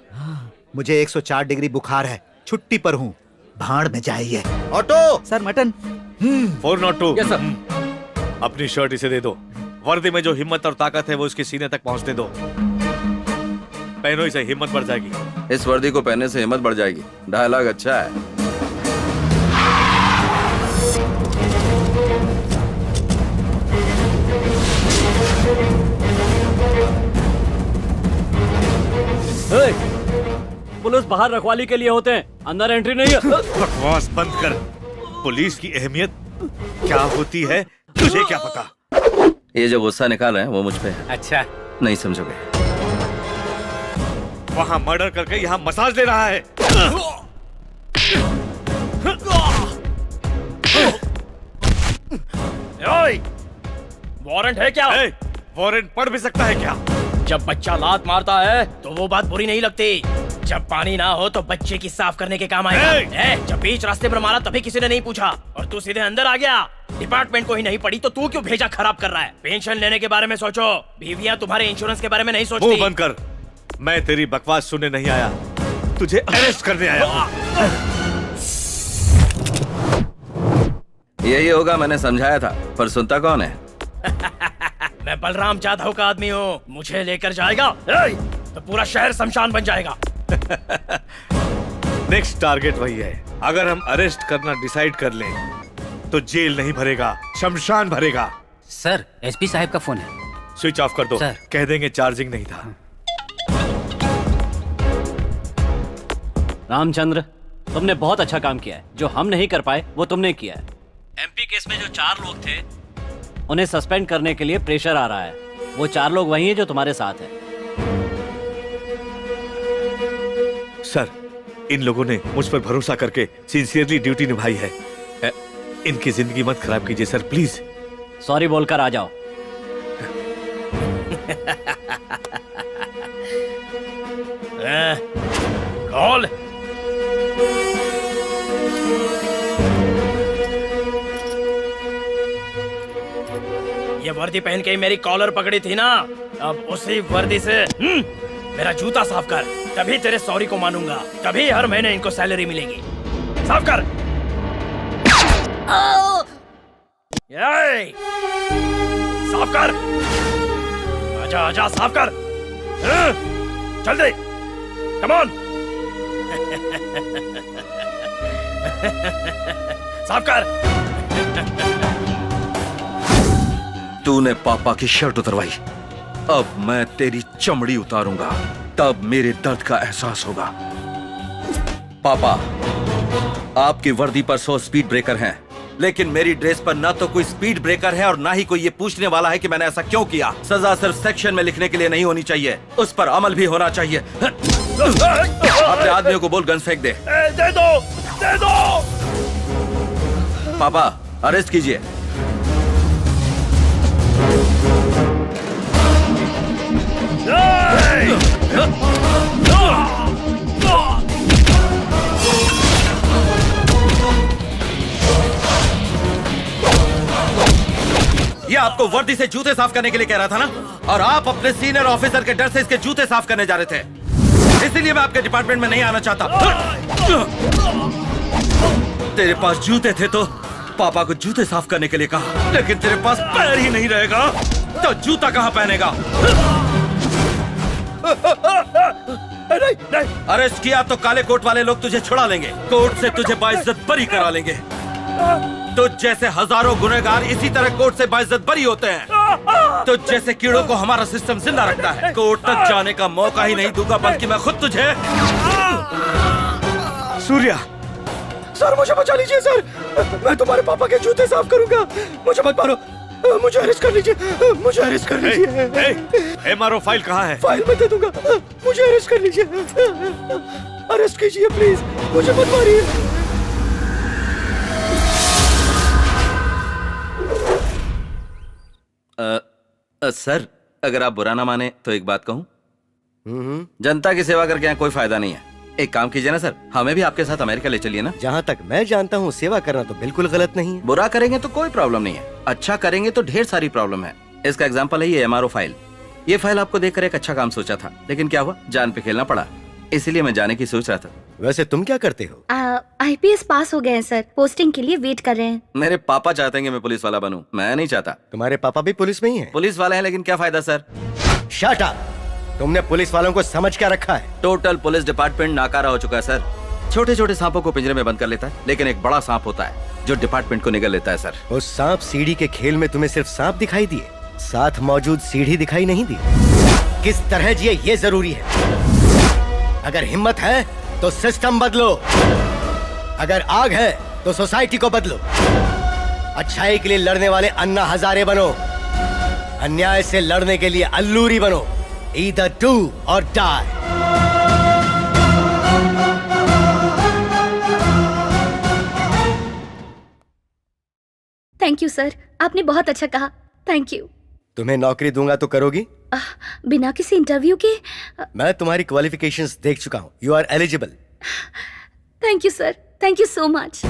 मुझे 104 डिग्री बुखार है, छुट्टी पर हूँ, भाड़ में जाइए। Auto sir mutton. 402। Yes sir. अपनी शर्ट इसे दे दो। वर्दी में जो हिम्मत और ताकत है वो उसके सीने तक पहुंचने दो। पहनो इसे, हिम्मत बढ़ जाएगी। इस वर्दी को पहनने से हिम्मत बढ़ जाएगी। डायलॉग अच्छा है। पुलिस बाहर रखवाली के लिए होते हैं, अंदर एंट्री नहीं है। बकवास बंद कर। पुलिस की अहमियत क्या होती है तुझे क्या पता? ये जो गुस्सा निकाल रहे हैं वो मुझ पे है। अच्छा, नहीं समझोगे। वहाँ मर्डर करके यहाँ मसाज ले रहा है। वारंट है क्या? वारंट पढ़ भी सकता है क्या? जब बच्चा लात मारता है तो वो बात बुरी नहीं लगती। जब पानी ना हो तो बच्चे की साफ करने के काम आएगा। जब बीच रास्ते पर मारा तभी किसी ने नहीं पूछा और तू सीधे अंदर आ गया। डिपार्टमेंट को ही नहीं पड़ी तो तू क्यों भेजा खराब कर रहा है? पेंशन लेने के बारे में सोचो, बीवियां तुम्हारे इंश्योरेंस के बारे में नहीं सोचती। मुंह बंद कर। मैं तेरी बकवास सुनने नहीं आया, तुझे अरेस्ट करने आया। यही होगा, मैंने समझाया था, पर सुनता कौन है? मैं बलराम जाधव का आदमी हूँ। मुझे लेकर जाएगा तो पूरा शहर शमशान बन जाएगा। नेक्स्ट टारगेट वही है। अगर हम अरेस्ट करना डिसाइड कर लें तो जेल नहीं भरेगा, शमशान भरेगा। सर एसपी साहब का फोन है। स्विच ऑफ कर दो। सर। कह देंगे चार्जिंग नहीं था। रामचंद्र, तुमने बहुत अच्छा काम किया है। जो हम नहीं कर पाए वो तुमने किया है। एमपी केस में जो 4 लोग थे उन्हें सस्पेंड करने के लिए प्रेशर आ रहा है। वो 4 लोग वही हैं जो तुम्हारे साथ हैं। सर, इन लोगों ने मुझ पर भरोसा करके सिंसियरली ड्यूटी निभाई है। इनकी जिंदगी मत खराब कीजिए सर, प्लीज। सॉरी बोलकर आ जाओ। कॉल। ये वर्दी पहन के ही मेरी कॉलर पकड़ी थी ना, अब उसी वर्दी से मेरा जूता साफ कर, तभी तेरे सॉरी को मानूंगा। तभी हर महीने इनको सैलरी मिलेगी। साफ कर। साफ कर। आजा आजा, साफ कर। जल्दी, कम ऑन। साफ कर। तूने पापा की शर्ट उतरवाई, अब मैं तेरी चमड़ी उतारूंगा, तब मेरे दर्द का एहसास होगा। पापा, आपकी वर्दी पर 100 स्पीड ब्रेकर हैं, लेकिन मेरी ड्रेस पर ना तो कोई स्पीड ब्रेकर है और ना ही कोई ये पूछने वाला है कि मैंने ऐसा क्यों किया। सजा सिर्फ सेक्शन में लिखने के लिए नहीं होनी चाहिए, उस पर अमल भी होना चाहिए। अपने आदमियों को बोल गन फेंक दे। दे दो, दे दो। पापा, अरेस्ट कीजिए। ये आपको वर्दी से जूते साफ करने के लिए कह रहा था ना, और आप अपने सीनियर ऑफिसर के डर से इसके जूते साफ करने जा रहे थे। इसीलिए मैं आपके डिपार्टमेंट में नहीं आना चाहता। तेरे पास जूते थे तो पापा को जूते साफ करने के लिए कहा, लेकिन तेरे पास पैर ही नहीं रहेगा तो जूता कहाँ पहनेगा? नहीं, नहीं। अरेस्ट किया तो काले कोट वाले लोग तुझे छुड़ा लेंगे, कोर्ट से तुझे बाइज्जत बरी करा लेंगे। तो जैसे हजारों गुनहगार इसी तरह कोर्ट से बाइज्जत बरी होते हैं। तो जैसे कीड़ों को हमारा सिस्टम जिंदा रखता है, कोर्ट तक जाने का मौका ही नहीं दूंगा, बल्कि मैं खुद तुझे। सूर्या, सर मुझे बचा लीजिए सर, मैं तुम्हारे पापा के जूते साफ करूंगा। मुझे मत मारो, मुझे अरेस्ट कर लीजिए, मुझे अरेस्ट कर लीजिए। एमआरओ फाइल कहाँ है? फाइल में दे दूंगा, मुझे अरेस्ट कर लीजिए। अरेस्ट कीजिए प्लीज, मुझे मत मारिए। सर, अगर आप बुरा ना माने तो एक बात कहूं? जनता की सेवा करके यहाँ कोई फायदा नहीं है। एक काम कीजिए ना सर, हमें भी आपके साथ अमेरिका ले चलिए ना। जहाँ तक मैं जानता हूँ सेवा करना तो बिल्कुल गलत नहीं है। बुरा करेंगे तो कोई प्रॉब्लम नहीं है, अच्छा करेंगे तो ढेर सारी प्रॉब्लम है। इसका एग्जाम्पल है ये MRO फाइल। ये फाइल आपको देखकर एक अच्छा काम सोचा था, लेकिन क्या हुआ, जान पे खेलना पड़ा। इसीलिए मैं जाने की सोच रहा था। वैसे तुम क्या करते हो? IPS पास हो गए हैं सर, पोस्टिंग के लिए वेट कर रहे हैं। मेरे पापा चाहते हैं कि मैं पुलिस वाला बनूं, मैं नहीं चाहता। तुम्हारे पापा भी पुलिस में ही हैं? पुलिस वाले हैं, लेकिन क्या फायदा सर। Shut up! तुमने पुलिस वालों को समझ क्या रखा है? टोटल पुलिस डिपार्टमेंट नाकारा हो चुका है सर। छोटे छोटे सांपों को पिंजरे में बंद कर लेता है, लेकिन एक बड़ा सांप होता है जो डिपार्टमेंट को निगल लेता है सर। उस सांप सीढ़ी के खेल में तुम्हें सिर्फ सांप दिखाई दिए, साथ मौजूद सीढ़ी दिखाई नहीं दी। किस तरह जिए ये जरूरी है। अगर हिम्मत है तो सिस्टम बदलो, अगर आग है तो सोसाइटी को बदलो। अच्छाई के लिए लड़ने वाले अन्ना हजारे बनो, अन्याय से लड़ने के लिए अल्लूरी बनो। Either do or die. Thank you sir, आपने बहुत अच्छा कहा, थैंक यू। तुम्हें नौकरी दूंगा तो करोगी? बिना किसी इंटरव्यू के? मैं तुम्हारी क्वालिफिकेशंस देख चुका हूँ, you are eligible. Thank you sir, thank you so much.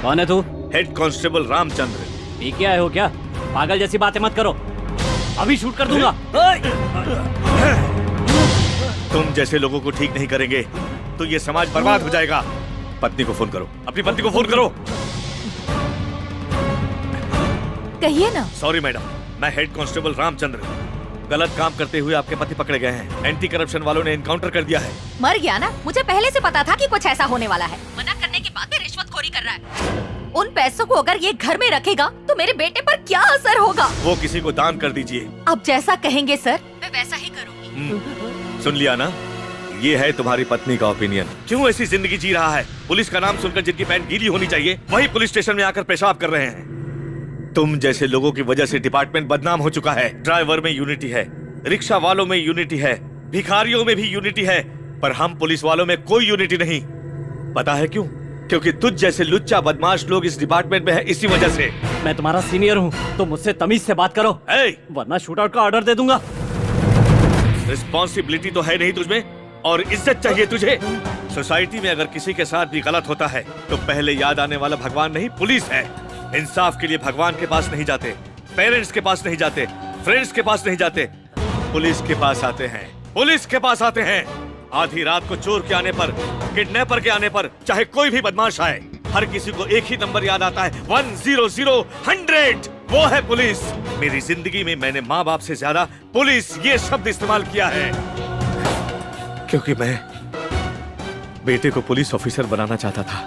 कौन है तू? Head constable Ramchandra. पी के आए हो क्या? पागल जैसी बातें मत करो, अभी शूट कर दूंगा। तुम जैसे लोगों को ठीक नहीं करेंगे तो ये समाज बर्बाद हो जाएगा। पत्नी को फोन करो, अपनी पत्नी को फोन करो। कहिए ना। सॉरी मैडम, मैं हेड कांस्टेबल रामचंद्र। गलत काम करते हुए आपके पति पकड़े गए हैं। एंटी करप्शन वालों ने एनकाउंटर कर दिया है। मर गया ना, मुझे पहले से पता था कि कुछ ऐसा होने वाला है। मना करने के बाद भी रिश्वतखोरी कर रहा है। उन पैसों को अगर ये घर में रखेगा तो मेरे बेटे पर क्या असर होगा? वो किसी को दान कर दीजिए। अब जैसा कहेंगे सर, मैं वैसा ही करूंगी। सुन लिया ना, ये है तुम्हारी पत्नी का ओपिनियन। क्यों ऐसी जिंदगी जी रहा है? पुलिस का नाम सुनकर जिनकी पैंट गीली होनी चाहिए वही पुलिस स्टेशन में आकर पेशाब कर रहे हैं। तुम जैसे लोगों की वजह से डिपार्टमेंट बदनाम हो चुका है। ड्राइवर में यूनिटी है, रिक्शा वालों में यूनिटी है, भिखारियों में भी यूनिटी है, पर हम पुलिस वालों में कोई यूनिटी नहीं। पता है क्यों? क्योंकि तुझ जैसे लुच्चा बदमाश लोग इस डिपार्टमेंट में है, इसी वजह से। मैं तुम्हारा सीनियर हूँ तो मुझसे तमीज से बात करो, वरना शूटआउट का ऑर्डर दे दूंगा। रिस्पॉन्सिबिलिटी तो है नहीं तुझमें, और इज्जत चाहिए तुझे। सोसाइटी में अगर किसी के साथ भी गलत होता है तो पहले याद आने वाला भगवान नहीं, पुलिस है। इंसाफ के लिए भगवान के पास नहीं जाते, पेरेंट्स के पास नहीं जाते, फ्रेंड्स के पास नहीं जाते, पुलिस के पास आते हैं। पुलिस के पास आते हैं। आधी रात को चोर के आने पर, किडनैपर के आने पर, चाहे कोई भी बदमाश आए, हर किसी को एक ही नंबर याद आता है, 100-100। वो है पुलिस। मेरी जिंदगी में मैंने माँ बाप से ज्यादा पुलिस ये शब्द इस्तेमाल किया है, क्योंकि मैं बेटे को पुलिस ऑफिसर बनाना चाहता था।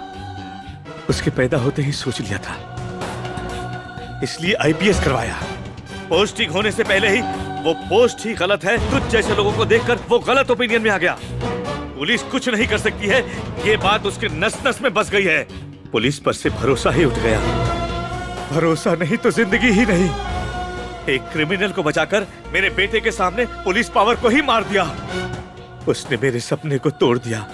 उसके पैदा होते ही सोच लिया था, इसलिए IPS करवाया। पोस्टिंग होने से पहले ही वो पोस्ट ही गलत है। तुझ जैसे लोगों को देखकर वो गलत ओपिनियन में आ गया। पुलिस कुछ नहीं कर सकती है, ये बात उसके नस नस में बस गई है। पुलिस पर से भरोसा ही उठ गया। भरोसा नहीं तो जिंदगी ही नहीं। एक क्रिमिनल को बचाकर मेरे बेटे के सामने पुलिस पावर को ही मार दिया। उसने मेरे सपने को तोड़ दिया।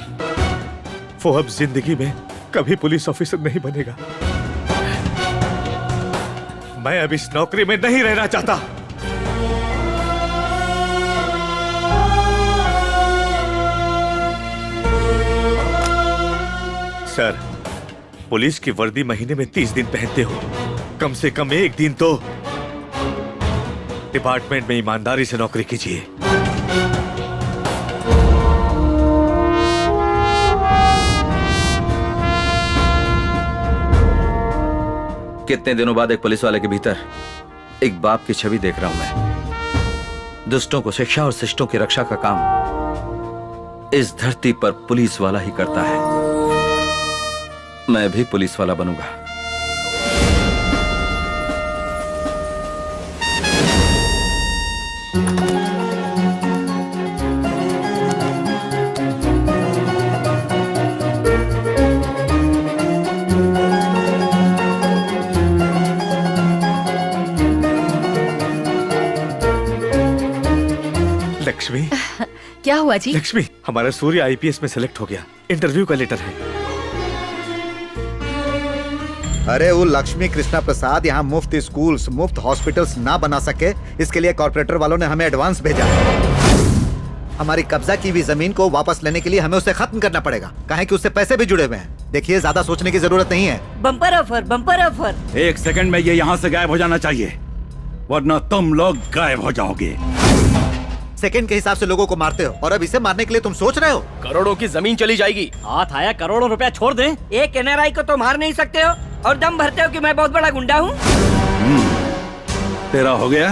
वो अब जिंदगी में कभी पुलिस ऑफिसर नहीं बनेगा। मैं अब इस नौकरी में नहीं रहना चाहता। सर, पुलिस की वर्दी महीने में 30 दिन पहनते हो, कम से कम एक दिन तो डिपार्टमेंट में ईमानदारी से नौकरी कीजिए। कितने दिनों बाद एक पुलिस वाले के भीतर एक बाप की छवि देख रहा हूं मैं। दुष्टों को शिक्षा और शिष्टों की रक्षा का काम इस धरती पर पुलिस वाला ही करता है। मैं भी पुलिस वाला बनूंगा। लक्ष्मी। क्या हुआ जी? लक्ष्मी, हमारा सूर्य IPS में सेलेक्ट हो गया। इंटरव्यू का लेटर है। अरे वो लक्ष्मी कृष्णा प्रसाद यहाँ मुफ्त स्कूल्स, मुफ्त हॉस्पिटल्स ना बना सके, इसके लिए कॉर्पोरेटर वालों ने हमें एडवांस भेजा। हमारी कब्जा की हुई जमीन को वापस लेने के लिए हमें उसे खत्म करना पड़ेगा, काहे कि उससे पैसे भी जुड़े हुए हैं। देखिए, ज्यादा सोचने की जरूरत नहीं है। Bumper offer, bumper offer. 1 second में ये यहाँ से गायब हो जाना चाहिए, वरना तुम लोग गायब हो जाओगे। सेकंड के हिसाब से लोगों को मारते हो और अब इसे मारने के लिए तुम सोच रहे हो? करोड़ों की जमीन चली जाएगी। हाथ आया करोड़ों रुपया छोड़ दें। एक एनआरआई को तो मार नहीं सकते हो और दम भरते हो कि मैं बहुत बड़ा गुंडा हूँ। तेरा हो गया?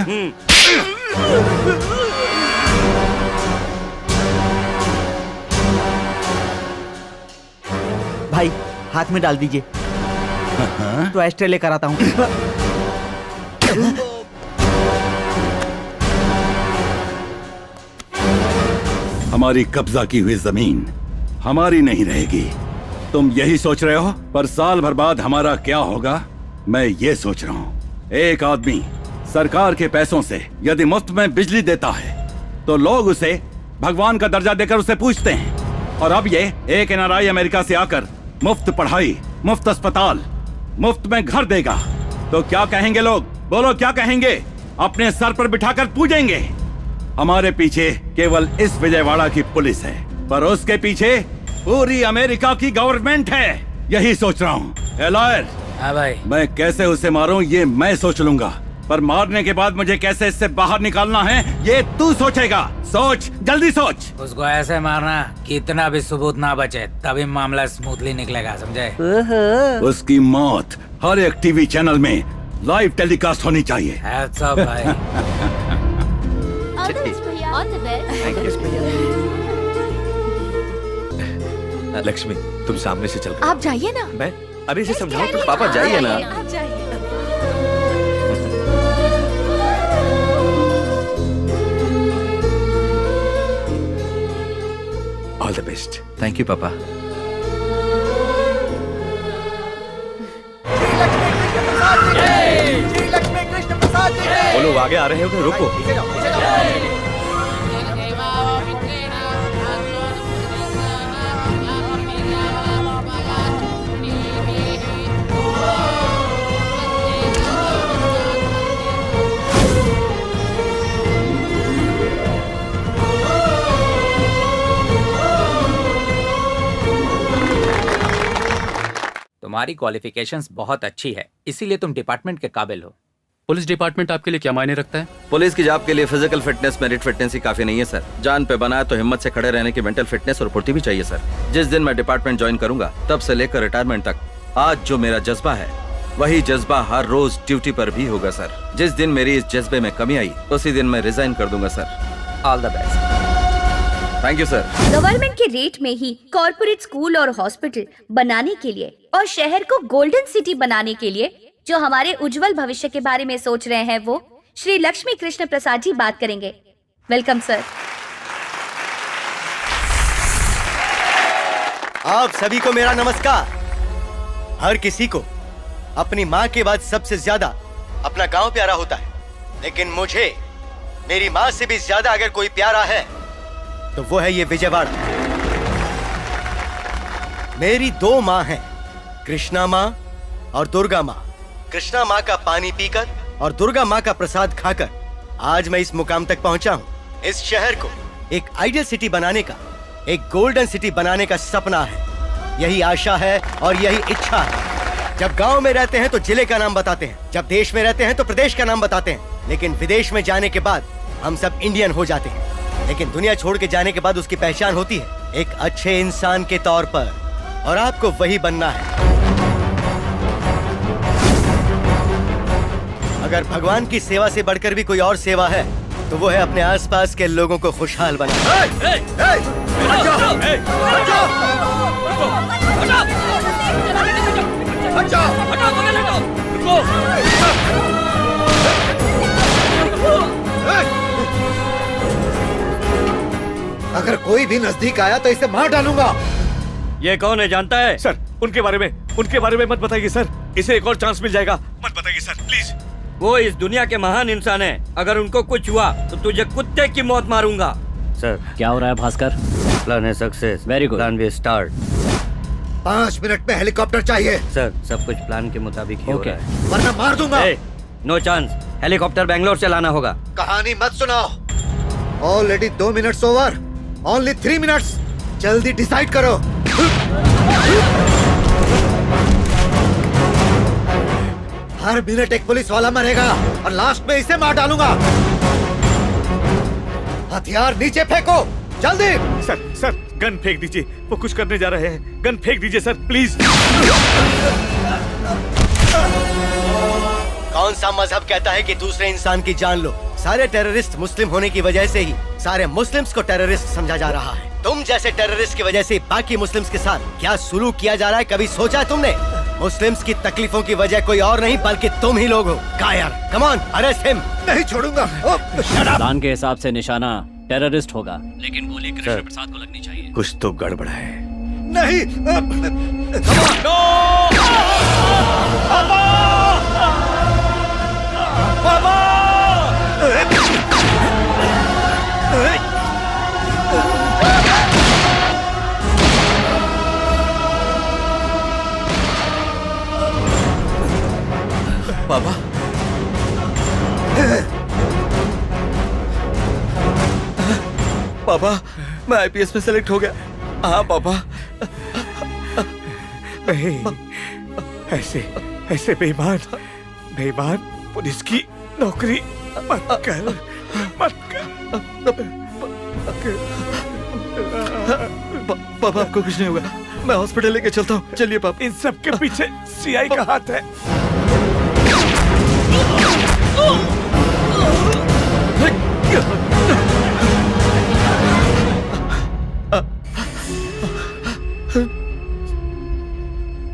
भाई हाथ में डाल दीजिए, तो एस्ट्रे लेकर आता हूँ। हमारी कब्जा की हुई जमीन हमारी नहीं रहेगी, तुम यही सोच रहे हो? पर साल भर बाद हमारा क्या होगा, मैं ये सोच रहा हूँ। एक आदमी सरकार के पैसों से यदि मुफ्त में बिजली देता है तो लोग उसे भगवान का दर्जा देकर उसे पूजते हैं। और अब ये एक एनआरआई अमेरिका से आकर मुफ्त पढ़ाई, मुफ्त अस्पताल, मुफ्त में घर देगा तो क्या कहेंगे लोग? बोलो क्या कहेंगे? अपने सर पर बिठाकर पूजेंगे। हमारे पीछे केवल इस विजयवाड़ा की पुलिस है, पर उसके पीछे पूरी अमेरिका की गवर्नमेंट है। यही सोच रहा हूँ। ए लॉयर, हाँ भाई। मैं कैसे उसे मारूं ये मैं सोच लूंगा, पर मारने के बाद मुझे कैसे इससे बाहर निकालना है ये तू सोचेगा। सोच, जल्दी सोच। उसको ऐसे मारना कि इतना भी सबूत ना बचे, तभी मामला स्मूथली निकलेगा, समझे? उसकी मौत हर एक टीवी चैनल में लाइव टेलीकास्ट होनी चाहिए। Hats off, भाई। लक्ष्मी, तुम सामने से चल। आप जाइए ना। मैं अभी से समझाऊं तो? पापा जाइए ना। आप जाइए। All the best. Thank you पापा। वो लोग आगे आ रहे हैं, उन्हें रोको। तुम्हारी क्वालिफिकेशंस बहुत अच्छी है, इसीलिए तुम डिपार्टमेंट के काबिल हो। पुलिस डिपार्टमेंट आपके लिए क्या मायने रखता है? पुलिस की जॉब के लिए फिजिकल फिटनेस, मेरिट फिटनेस ही काफी नहीं है सर। जान पे बना है तो हिम्मत से खड़े रहने की मेंटल फिटनेस और फुर्ती भी चाहिए सर। जिस दिन मैं डिपार्टमेंट ज्वाइन करूंगा तब से लेकर रिटायरमेंट तक आज जो मेरा जज्बा है वही जज्बा हर रोज ड्यूटी पर भी होगा सर। जिस दिन मेरी इस जज्बे में कमी आई उसी दिन मैं रिजाइन कर दूंगा sir. All the best. Thank you sir. Government के रेट में ही कॉर्पोरेट स्कूल और हॉस्पिटल बनाने के लिए और शहर को गोल्डन सिटी बनाने के लिए जो हमारे उज्जवल भविष्य के बारे में सोच रहे हैं वो श्री लक्ष्मी कृष्ण प्रसाद जी बात करेंगे। Welcome sir. आप सभी को मेरा नमस्कार। हर किसी को अपनी माँ के बाद सबसे ज्यादा अपना गांव प्यारा होता है, लेकिन मुझे मेरी माँ से भी ज्यादा अगर कोई प्यारा है तो वो है ये विजयवाड़ा। मेरी 2 माँ हैं, कृष्णा माँ और दुर्गा माँ। कृष्णा माँ का पानी पीकर और दुर्गा माँ का प्रसाद खाकर आज मैं इस मुकाम तक पहुंचा हूँ। इस शहर को एक आइडियल सिटी बनाने का, एक गोल्डन सिटी बनाने का सपना है। यही आशा है और यही इच्छा है। जब गांव में रहते हैं तो जिले का नाम बताते हैं, जब देश में रहते हैं तो प्रदेश का नाम बताते हैं, लेकिन विदेश में जाने के बाद हम सब इंडियन हो जाते हैं। लेकिन दुनिया छोड़ के जाने के बाद उसकी पहचान होती है एक अच्छे इंसान के तौर पर, और आपको वही बनना है। अगर भगवान की सेवा से बढ़कर भी कोई और सेवा है तो वो है अपने आसपास के लोगों को खुशहाल बनाना। अगर कोई भी नजदीक आया तो इसे मार डालूंगा। ये कौन है जानता है? सर, उनके बारे में मत बताइए सर। इसे एक और चांस मिल जाएगा। मत बताइए सर, प्लीज। वो इस दुनिया के महान इंसान है। अगर उनको कुछ हुआ तो तुझे कुत्ते की मौत मारूंगा। सर क्या हो रहा है भास्कर? प्लान है success. Very good. Plan B start. 5 minute में हेलीकॉप्टर चाहिए। सर सब कुछ प्लान के मुताबिक ही हो रहा है। वरना मार दूंगा। नो चांस, हेलीकॉप्टर बैंगलोर से लाना होगा। कहानी मत सुनाओ। Already 2 minutes over, only 3 minutes. जल्दी डिसाइड करो। हर मिनट एक पुलिस वाला मरेगा और लास्ट में इसे मार डालूंगा। हथियार नीचे फेंको, जल्दी। सर गन फेंक दीजिए, वो कुछ करने जा रहे हैं। गन फेंक दीजिए सर, प्लीज। कौन सा मजहब कहता है कि दूसरे इंसान की जान लो? सारे टेररिस्ट मुस्लिम होने की वजह से ही सारे मुस्लिम्स को टेररिस्ट समझा जा रहा है। तुम जैसे टेररिस्ट की वजह से बाकी मुस्लिम्स के साथ क्या सुलूक किया जा रहा है, कभी सोचा है तुमने? मुस्लिम्स की तकलीफों की वजह कोई और नहीं बल्कि तुम ही लोग हो। कायर, कम ऑन, अरेस्ट हिम। नहीं छोड़ूंगा। प्लान के हिसाब से निशाना टेररिस्ट होगा, लेकिन गोली कृष्ण प्रसाद को लगनी चाहिए। कुछ तो गड़बड़ है। नहीं। पापा, पापा, मैं आईपीएस में सेलेक्ट हो गया। हाँ पापा। नहीं, ऐसे बेईमान पुलिस की नौकरी मत कर। पापा आपको कुछ नहीं होगा, मैं हॉस्पिटल लेके चलता हूँ। चलिए पापा। इन सब के पीछे सीआई का हाथ है।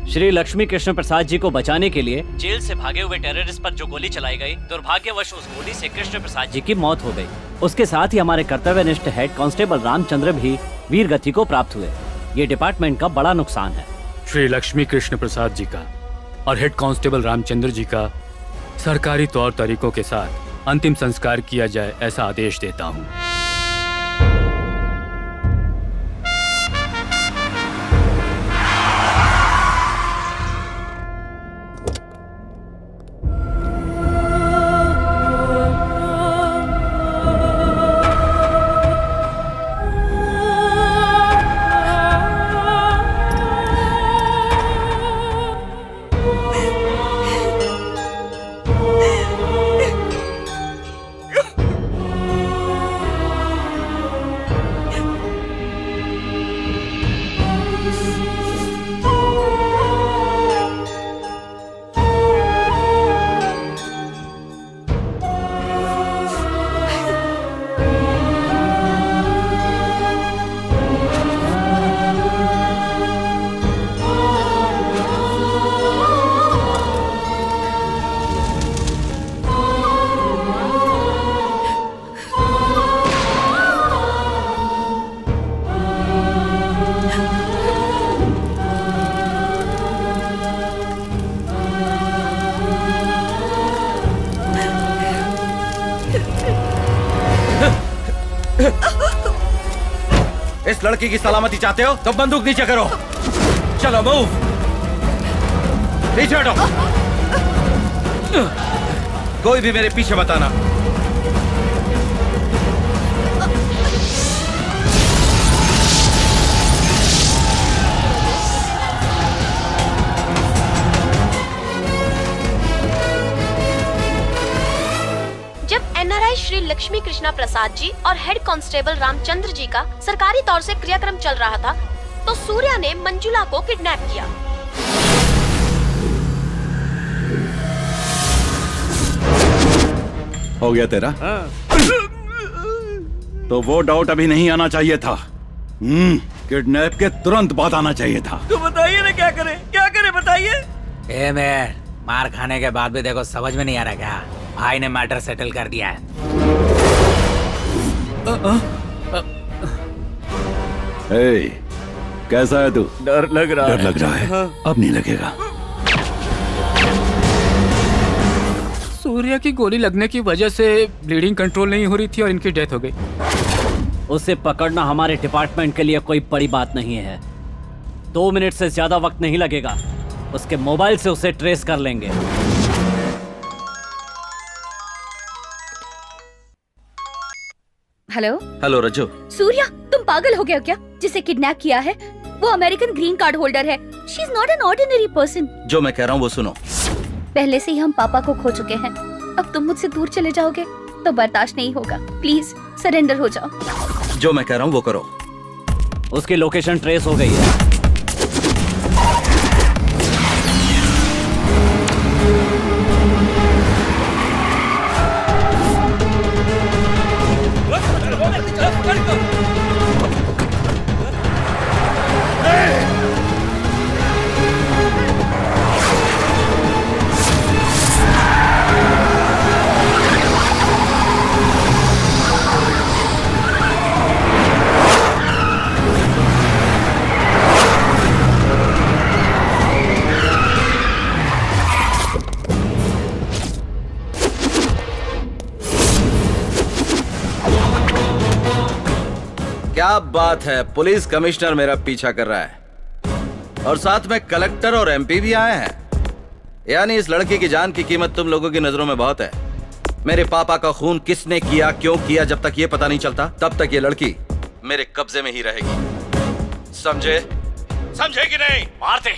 श्री लक्ष्मी कृष्ण प्रसाद जी को बचाने के लिए जेल से भागे हुए टेररिस्ट पर जो गोली चलाई गई, दुर्भाग्यवश उस गोली से कृष्ण प्रसाद जी की मौत हो गई। उसके साथ ही हमारे कर्तव्यनिष्ठ हेड कांस्टेबल रामचंद्र भी वीर गति को प्राप्त हुए। ये डिपार्टमेंट का बड़ा नुकसान है। श्री लक्ष्मी कृष्ण प्रसाद जी का और हेड कांस्टेबल रामचंद्र जी का सरकारी तौर तरीकों के साथ अंतिम संस्कार किया जाए, ऐसा आदेश देता हूँ। इस लड़की की सलामती चाहते हो तो बंदूक नीचे करो। चलो मूव, पीछे हटो। कोई भी मेरे पीछे बताना। एनआरआई श्री लक्ष्मी कृष्णा प्रसाद जी और हेड कांस्टेबल रामचंद्र जी का सरकारी तौर से क्रियाक्रम चल रहा था तो सूर्या ने मंजुला को किडनैप किया। हो गया तेरा? तो वो डाउट अभी नहीं आना चाहिए था। किडनैप के तुरंत बाद आना चाहिए था। तो बताइए ना क्या करें बताइए। ए मेयर, मार खाने के बाद भी देखो समझ में नहीं आ रहा क्या? भाई ने मैटर सेटल कर दिया है। कैसा है तू? डर लग रहा है। डर लग रहा है? अब नहीं लगेगा। सूर्या की गोली लगने की वजह से ब्लीडिंग कंट्रोल नहीं हो रही थी और इनकी डेथ हो गई। उसे पकड़ना हमारे डिपार्टमेंट के लिए कोई बड़ी बात नहीं है। 2 मिनट से ज्यादा वक्त नहीं लगेगा। उसके मोबाइल से उसे ट्रेस कर लेंगे। हेलो हेलो रज्जू। सूर्या, तुम पागल हो गए हो क्या? जिसे किडनैप किया है वो अमेरिकन ग्रीन कार्ड होल्डर है। She is not an ordinary person. जो मैं कह रहा हूँ वो सुनो। पहले से ही हम पापा को खो चुके हैं, अब तुम मुझसे दूर चले जाओगे तो बर्दाश्त नहीं होगा। प्लीज सरेंडर हो जाओ। जो मैं कह रहा हूँ वो करो। उसकी लोकेशन ट्रेस हो गई है। क्या बात है, पुलिस कमिश्नर मेरा पीछा कर रहा है और साथ में कलेक्टर और एमपी भी आए हैं। यानी इस लड़की की जान की कीमत तुम लोगों की नजरों में बहुत है। मेरे पापा का खून किसने किया, क्यों किया, जब तक ये पता नहीं चलता तब तक ये लड़की मेरे कब्जे में ही रहेगी। समझे? समझे कि नहीं? मारते।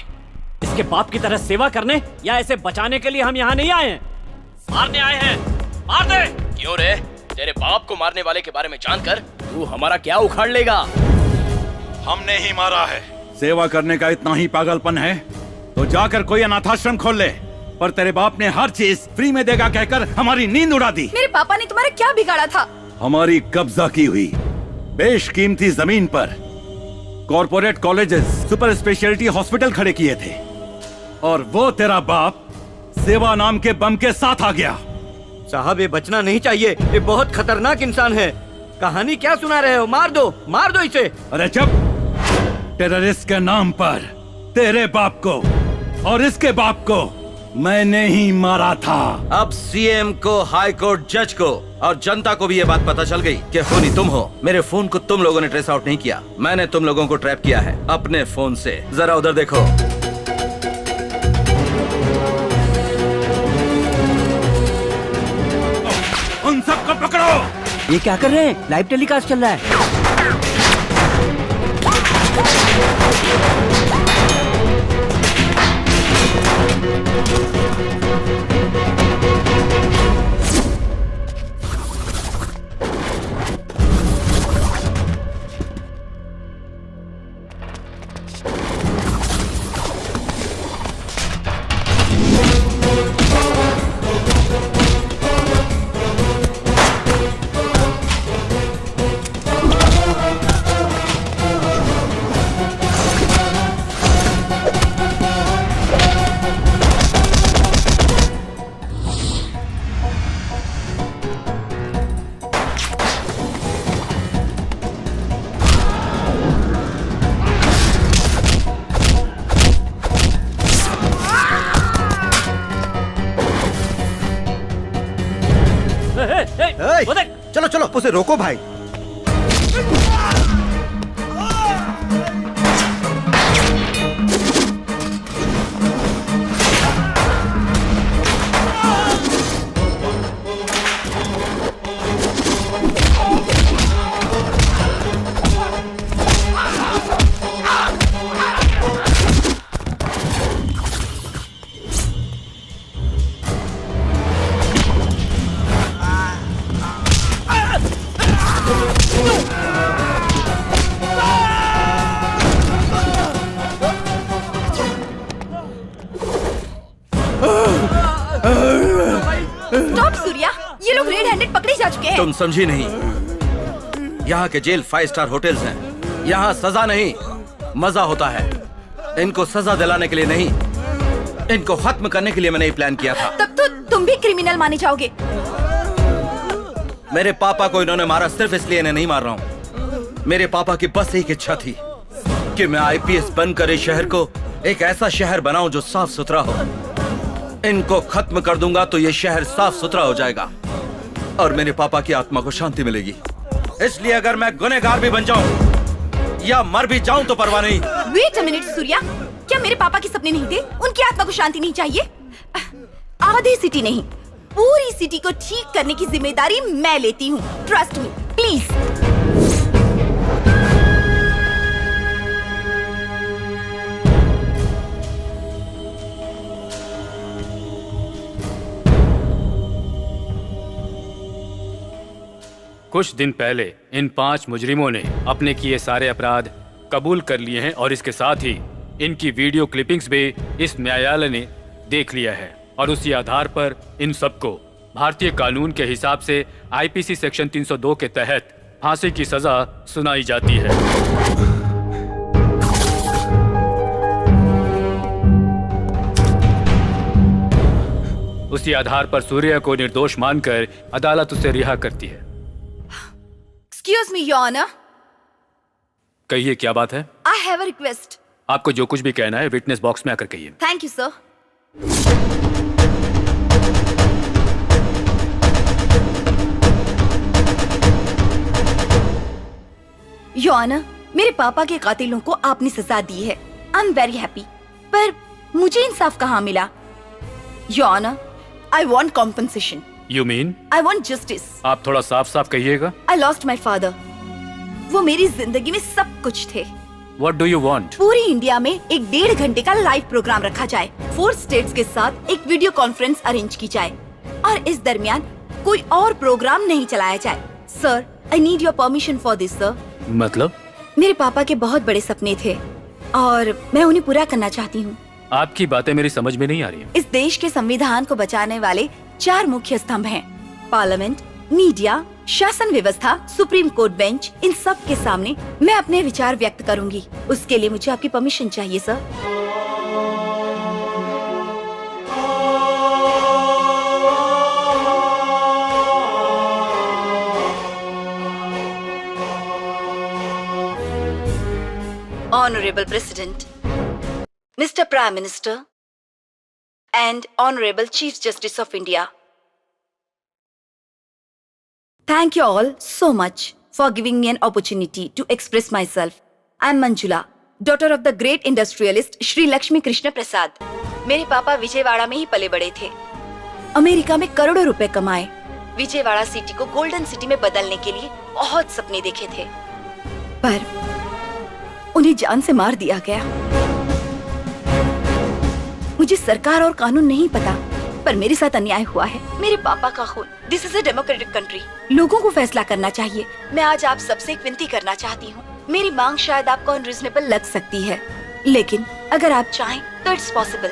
इसके बाप की तरह सेवा करने या इसे बचाने के लिए हम यहाँ नहीं आए हैं, मारने आए हैं। मार दे। क्यों रे? तेरे बाप को मारने वाले के बारे में जानकर तू हमारा क्या उखाड़ लेगा? हमने ही मारा है। सेवा करने का इतना ही पागलपन है तो जाकर कोई अनाथाश्रम खोल ले। पर तेरे बाप ने हर चीज फ्री में देगा कहकर हमारी नींद उड़ा दी। मेरे पापा ने तुम्हारा क्या बिगाड़ा था? हमारी कब्जा की हुई बेशकीमती जमीन पर corporate colleges, super speciality hospital खड़े किए थे और वो तेरा बाप सेवा नाम के बम के साथ आ गया। साहब ये बचना नहीं चाहिए, ये बहुत खतरनाक इंसान है। कहानी क्या सुना रहे हो? मार दो इसे। अरे चुप। टेररिस्ट के नाम पर तेरे बाप को और इसके बाप को मैंने ही मारा था। अब सीएम को, हाई कोर्ट जज को और जनता को भी ये बात पता चल गई कि खूनी तुम हो। मेरे फोन को तुम लोगों ने ट्रेस आउट नहीं किया, मैंने तुम लोगों को ट्रैप किया है अपने फोन से। जरा उधर देखो। उन सबको पकड़ो। ये क्या कर रहे हैं? लाइव टेलीकास्ट चल रहा है। चलो चलो उसे रोको भाई। स्टॉप सूर्या, ये लोग रेड हैंडेड पकड़े जा चुके हैं। तुम समझी नहीं, यहाँ के जेल 5 स्टार होटल्स हैं। यहाँ सजा नहीं मजा होता है। इनको सजा दिलाने के लिए नहीं, इनको खत्म करने के लिए मैंने ये प्लान किया था। तब तो तुम भी क्रिमिनल माने जाओगे। मेरे पापा को इन्होंने मारा सिर्फ इसलिए इन्हें नहीं मार रहा हूँ। मेरे पापा की बस एक इच्छा थी कि मैं आईपीएस बनकर इस शहर को एक ऐसा शहर बनाऊं जो साफ सुथरा हो। इनको खत्म कर दूंगा तो ये शहर साफ सुथरा हो जाएगा और मेरे पापा की आत्मा को शांति मिलेगी। इसलिए अगर मैं गुनहगार भी बन जाऊं या मर भी जाऊं तो परवाह नहीं। वेट अ मिनट सूर्या, क्या मेरे पापा के सपने नहीं थे? उनकी आत्मा को शांति नहीं चाहिए? आधी सिटी नहीं, पूरी सिटी को ठीक करने की जिम्मेदारी मैं लेती हूँ। Trust me please. कुछ दिन पहले इन 5 मुजरिमों ने अपने किए सारे अपराध कबूल कर लिए हैं और इसके साथ ही इनकी वीडियो क्लिपिंग्स भी इस न्यायालय ने देख लिया है और उसी आधार पर इन सबको भारतीय कानून के हिसाब से आईपीसी सेक्शन 302 के तहत फांसी की सजा सुनाई जाती है। उसी आधार पर सूर्या को निर्दोष मानकर अदालत उसे रिहा करती है। Excuse me, Your Honor. कहिए क्या बात है? I have a request. आपको जो कुछ भी कहना है विटनेस बॉक्स में आकर कहिए। Thank you, sir. Your Honor, मेरे पापा के कातिलों को आपने सजा दी है। I'm very happy. पर मुझे इंसाफ कहाँ मिला? Your Honor, I want compensation. You mean? I want justice. आप थोड़ा साफ साफ कहिएगा। I lost my father. वो मेरी जिंदगी में सब कुछ थे। What do you want? पूरी इंडिया में एक 1.5 घंटे का लाइव प्रोग्राम रखा जाए, 4 स्टेट्स के साथ एक वीडियो कॉन्फ्रेंस अरेंज की जाए और इस दरमियान कोई और प्रोग्राम नहीं चलाया जाए। Sir, I need your permission for this, sir. मतलब? मेरे पापा के बहुत बड़े सपने थे और मैं उन्हें पूरा करना चाहती हूँ। आपकी बातें मेरी समझ में नहीं आ रही हैं। इस देश के संविधान को बचाने वाले 4 मुख्य स्तंभ हैं, पार्लियामेंट, मीडिया, शासन व्यवस्था, सुप्रीम कोर्ट बेंच। इन सब के सामने मैं अपने विचार व्यक्त करूंगी। उसके लिए मुझे आपकी परमिशन चाहिए sir. Honorable President, Mr. Prime Minister, and Honorable Chief Justice of India. Thank you all so much for giving me an opportunity to express myself. I am Manjula, daughter of the great industrialist Shri Lakshmi Krishna Prasad. मेरे पापा विजयवाड़ा में ही पले बड़े थे। America में करोड़ों रुपए कमाए। विजयवाड़ा सिटी को गोल्डन सिटी में बदलने के लिए बहुत सपने देखे थे, पर उन्हें जान से मार दिया गया। मुझे सरकार और कानून नहीं पता, पर मेरे साथ अन्याय हुआ है। मेरे पापा का खून। This is a democratic country. लोगों को फैसला करना चाहिए। मैं आज आप सबसे एक विनती करना चाहती हूँ। मेरी मांग शायद आपको अनरीजनेबल लग सकती है, लेकिन अगर आप चाहें तो इट्स पॉसिबल।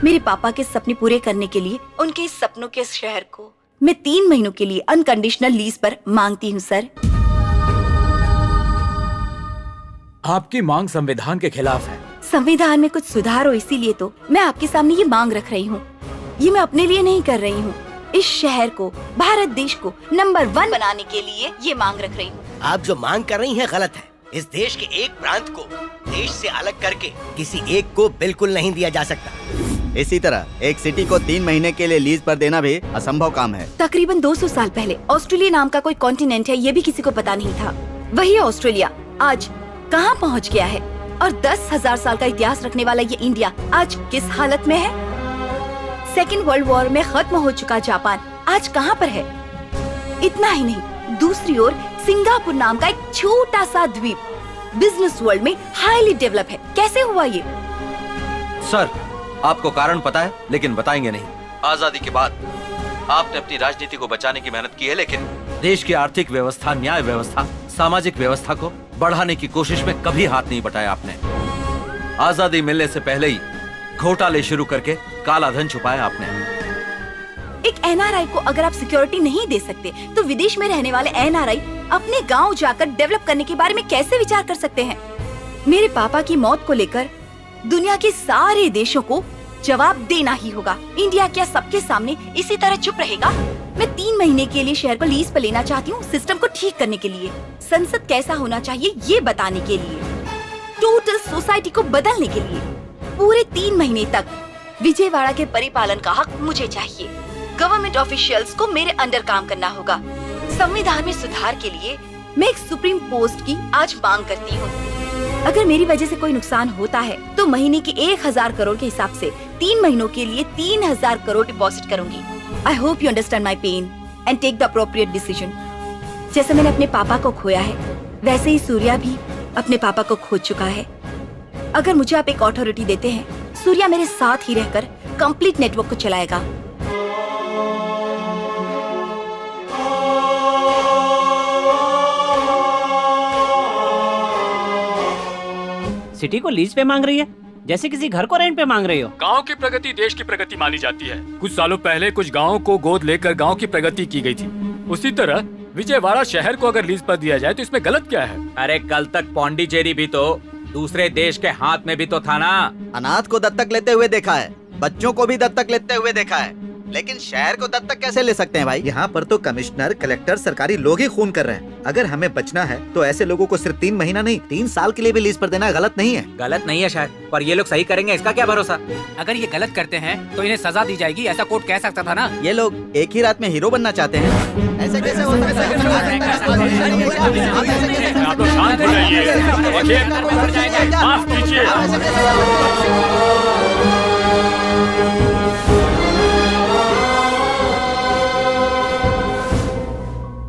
मेरे पापा के सपने पूरे करने के लिए उनके इस सपनों के शहर को मैं 3 महीनों के लिए अनकंडीशनल लीज पर मांगती हूँ सर। आपकी मांग संविधान के खिलाफ है। संविधान में कुछ सुधार हो, इसीलिए तो मैं आपके सामने ये मांग रख रही हूँ। ये मैं अपने लिए नहीं कर रही हूँ, इस शहर को, भारत देश को नंबर 1 बनाने के लिए ये मांग रख रही हूँ। आप जो मांग कर रही हैं गलत है। इस देश के एक प्रांत को देश से अलग करके किसी एक को बिल्कुल नहीं दिया जा सकता। इसी तरह एक सिटी को 3 महीने के लिए लीज पर देना भी असंभव काम है। तकरीबन 200 साल पहले ऑस्ट्रेलिया नाम का कोई कॉन्टिनेंट है, ये भी किसी को पता नहीं था। वही ऑस्ट्रेलिया आज कहाँ पहुँच गया है, और 10,000 साल का इतिहास रखने वाला ये इंडिया आज किस हालत में है। सेकेंड वर्ल्ड वॉर में खत्म हो चुका जापान आज कहाँ पर है। इतना ही नहीं, दूसरी ओर सिंगापुर नाम का एक छोटा सा द्वीप बिजनेस वर्ल्ड में हाईली डेवलप है। कैसे हुआ ये? सर, आपको कारण पता है लेकिन बताएंगे नहीं। आजादी के बाद आपने अपनी राजनीति को बचाने की मेहनत की है, लेकिन देश की आर्थिक व्यवस्था, न्याय व्यवस्था, सामाजिक व्यवस्था को बढ़ाने की कोशिश में कभी हाथ नहीं बटाया आपने। आजादी मिलने से पहले ही घोटाले शुरू करके काला धन छुपाया आपने। एक एनआरआई को अगर आप सिक्योरिटी नहीं दे सकते, तो विदेश में रहने वाले एनआरआई अपने गांव जाकर डेवलप करने के बारे में कैसे विचार कर सकते हैं? मेरे पापा की मौत को लेकर दुनिया के सारे देशों को जवाब देना ही होगा। इंडिया क्या सबके सामने इसी तरह चुप रहेगा? मैं 3 महीने के लिए शहर को लीज पर लेना चाहती हूँ, सिस्टम को ठीक करने के लिए, संसद कैसा होना चाहिए ये बताने के लिए, टोटल सोसाइटी को बदलने के लिए। पूरे 3 महीने तक विजयवाड़ा के परिपालन का हक मुझे चाहिए। गवर्नमेंट ऑफिशियल्स को मेरे अंडर काम करना होगा। संविधान में सुधार के लिए मैं एक सुप्रीम पोस्ट की आज मांग करती हूँ। अगर मेरी वजह से कोई नुकसान होता है तो महीने की 1000 करोड़ के हिसाब से 3 महीनों के लिए 3000 करोड़ डिपॉजिट करूंगी। I hope you understand my pain and take the appropriate decision. जैसे मैंने अपने पापा को खोया है, वैसे ही सूर्या भी अपने पापा को खो चुका है। अगर मुझे आप एक अथॉरिटी देते हैं, सूर्या मेरे साथ ही रहकर कंप्लीट नेटवर्क को चलाएगा। सिटी को लीज पे मांग रही है, जैसे किसी घर को रेंट पे मांग रही हो। गांव की प्रगति देश की प्रगति मानी जाती है। कुछ सालों पहले कुछ गांवों को गोद लेकर गांव की प्रगति की गई थी। उसी तरह विजयवाड़ा शहर को अगर लीज पर दिया जाए तो इसमें गलत क्या है? अरे कल तक पौंडीचेरी भी तो दूसरे देश के हाथ में भी तो था ना। अनाथ को दत्तक लेते हुए देखा है, बच्चों को भी दत्तक लेते हुए देखा है, लेकिन शहर को दत्तक कैसे ले सकते हैं भाई? यहाँ पर तो कमिश्नर, कलेक्टर, सरकारी लोग ही खून कर रहे हैं। अगर हमें बचना है तो ऐसे लोगों को सिर्फ 3 महीना नहीं 3 साल के लिए भी लीज पर देना गलत नहीं है। गलत नहीं है शायद, पर ये लोग सही करेंगे इसका क्या भरोसा? अगर ये गलत करते हैं तो इन्हें सजा दी जाएगी, ऐसा कोर्ट कह सकता था ना। ये लोग एक ही रात में हीरो बनना चाहते हैं। ऐसे कैसे हो सकता है? आप लोग शांत हो जाइए। देखिए, माफ कीजिए।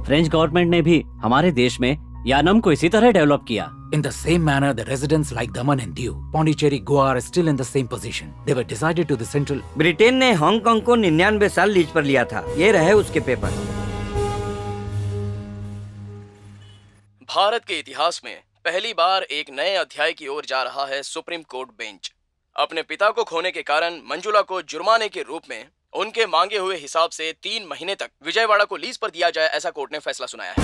फ्रेंच गवर्नमेंट ने भी हमारे देश में यानम को इसी तरह डेवलप किया। In the same manner, the residents like Daman and Diu, Pondicherry, Goa are still in the same position. They were decided to the central. Britain ने हांगकांग को 99 साल लीज पर लिया था। ये रहे उसके पेपर। भारत के इतिहास में पहली बार एक नए अध्याय की ओर जा रहा है सुप्रीम कोर्ट बेंच। अपने पिता को खोने के कारण मंजुला को जुर्माने के रूप में उनके मांगे हुए हिसाब से 3 महीने तक विजयवाड़ा को लीज पर दिया जाए, ऐसा कोर्ट ने फैसला सुनाया है।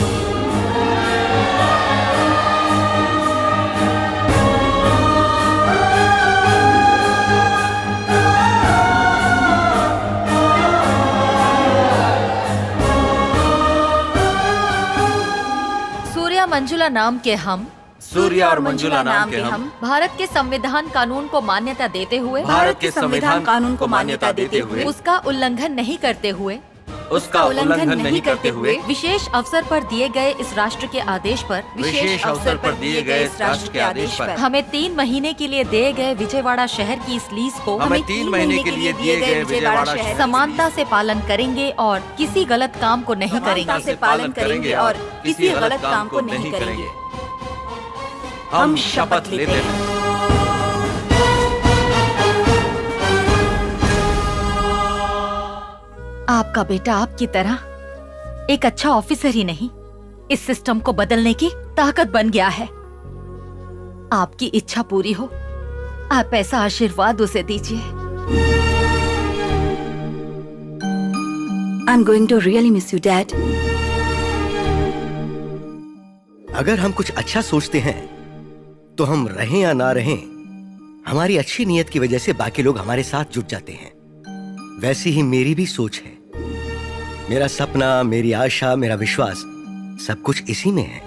सूर्या मंजुला नाम के हम, सूर्या और मंजुला नाम के हम भारत के संविधान कानून को मान्यता देते हुए, भारत के संविधान कानून को मान्यता देते हुए, उसका उल्लंघन नहीं करते हुए, उसका उल्लंघन नहीं करते हुए, विशेष अवसर पर दिए गए इस राष्ट्र के आदेश पर, विशेष अवसर पर दिए गए इस राष्ट्र के आदेश पर हमें 3 महीने के लिए दिए गए विजयवाड़ा शहर की इस लीज को हमें 3 महीने के लिए दिए गए विजयवाड़ा शहर समानता से पालन करेंगे और किसी गलत काम को नहीं करेंगे। से पालन करेंगे और किसी गलत काम को नहीं करेंगे। हम शपथ लेते हैं। आपका बेटा आपकी तरह एक अच्छा ऑफिसर ही नहीं, इस सिस्टम को बदलने की ताकत बन गया है। आपकी इच्छा पूरी हो, आप ऐसा आशीर्वाद उसे दीजिए। I am going to really miss you dad. अगर हम कुछ अच्छा सोचते हैं तो हम रहें या ना रहें, हमारी अच्छी नीयत की वजह से बाकी लोग हमारे साथ जुट जाते हैं। वैसी ही मेरी भी सोच है। मेरा सपना, मेरी आशा, मेरा विश्वास सब कुछ इसी में है।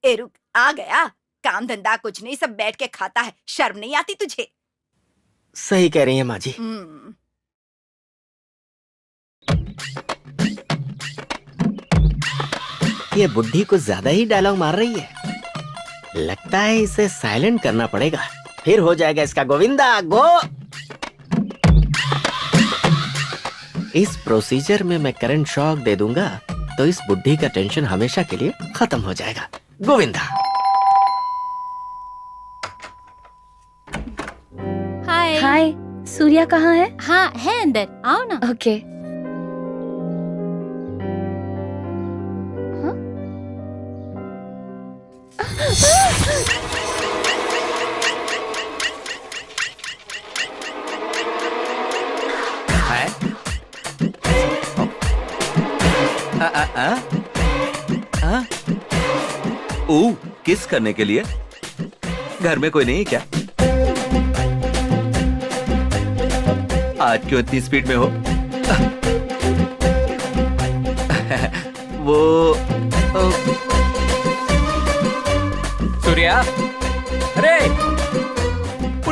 ए रुक, आ गया। काम धंधा कुछ नहीं, सब बैठ के खाता है। शर्म नहीं आती तुझे? सही कह रही है माँ जी। ये बुढ़ी कुछ ज्यादा ही डायलॉग मार रही है। लगता है इसे साइलेंट करना पड़ेगा, फिर हो जाएगा इसका गोविंदा गो। इस प्रोसीजर में मैं करंट शॉक दे दूंगा तो इस बुढ़ी का टेंशन हमेशा के लिए खत्म हो जाएगा। गोविंदा। हाय। हाय, सूर्या कहाँ है? हाँ है अंदर, आओ ना। ओके। किस करने के लिए? घर में कोई नहीं क्या? आज क्यों इतनी स्पीड में हो? वो सूर्या, अरे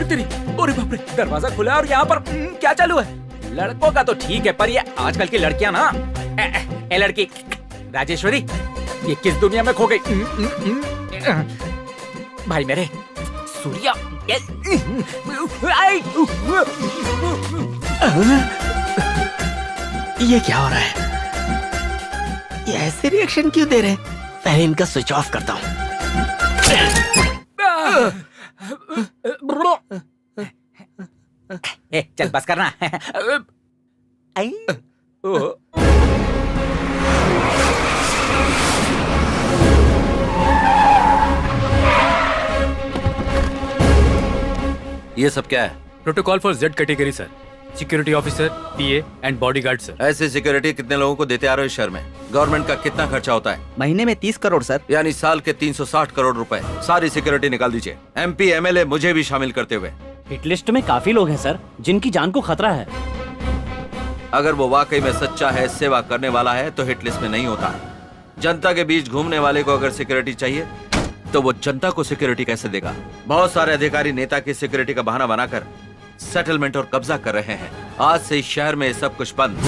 तेरी, अरे बाप रे, दरवाजा खुला और यहाँ पर क्या चालू है? लड़कों का तो ठीक है, पर ये आजकल की लड़कियां ना, ए लड़की राजेश्वरी, ये किस दुनिया में खो गई? भाई मेरे सूर्या, ये क्या हो रहा है? ये ऐसे रिएक्शन क्यों दे रहे हैं? पहले इनका स्विच ऑफ करता हूँ। चल बस करना। ये सब क्या है? Protocol for Z category sir. Security officer, PA and bodyguard sir. ऐसी सिक्योरिटी कितने लोगों को देते आ रहे हो इस शहर में? गवर्नमेंट का कितना खर्चा होता है? महीने में 30 करोड़ सर। यानी साल के 360 करोड़ रुपए। सारी सिक्योरिटी निकाल दीजिए, MP MLA मुझे भी शामिल करते हुए। हिट लिस्ट में काफी लोग हैं सर जिनकी जान को खतरा है। अगर वो वाकई में सच्चा है, सेवा करने वाला है, तो हिट लिस्ट में नहीं होता। जनता के बीच घूमने वाले को अगर सिक्योरिटी चाहिए तो वो जनता को सिक्योरिटी कैसे देगा? बहुत सारे अधिकारी नेता की सिक्योरिटी का बहाना बनाकर सेटलमेंट और कब्जा कर रहे हैं। आज से इस शहर में सब कुछ बंद।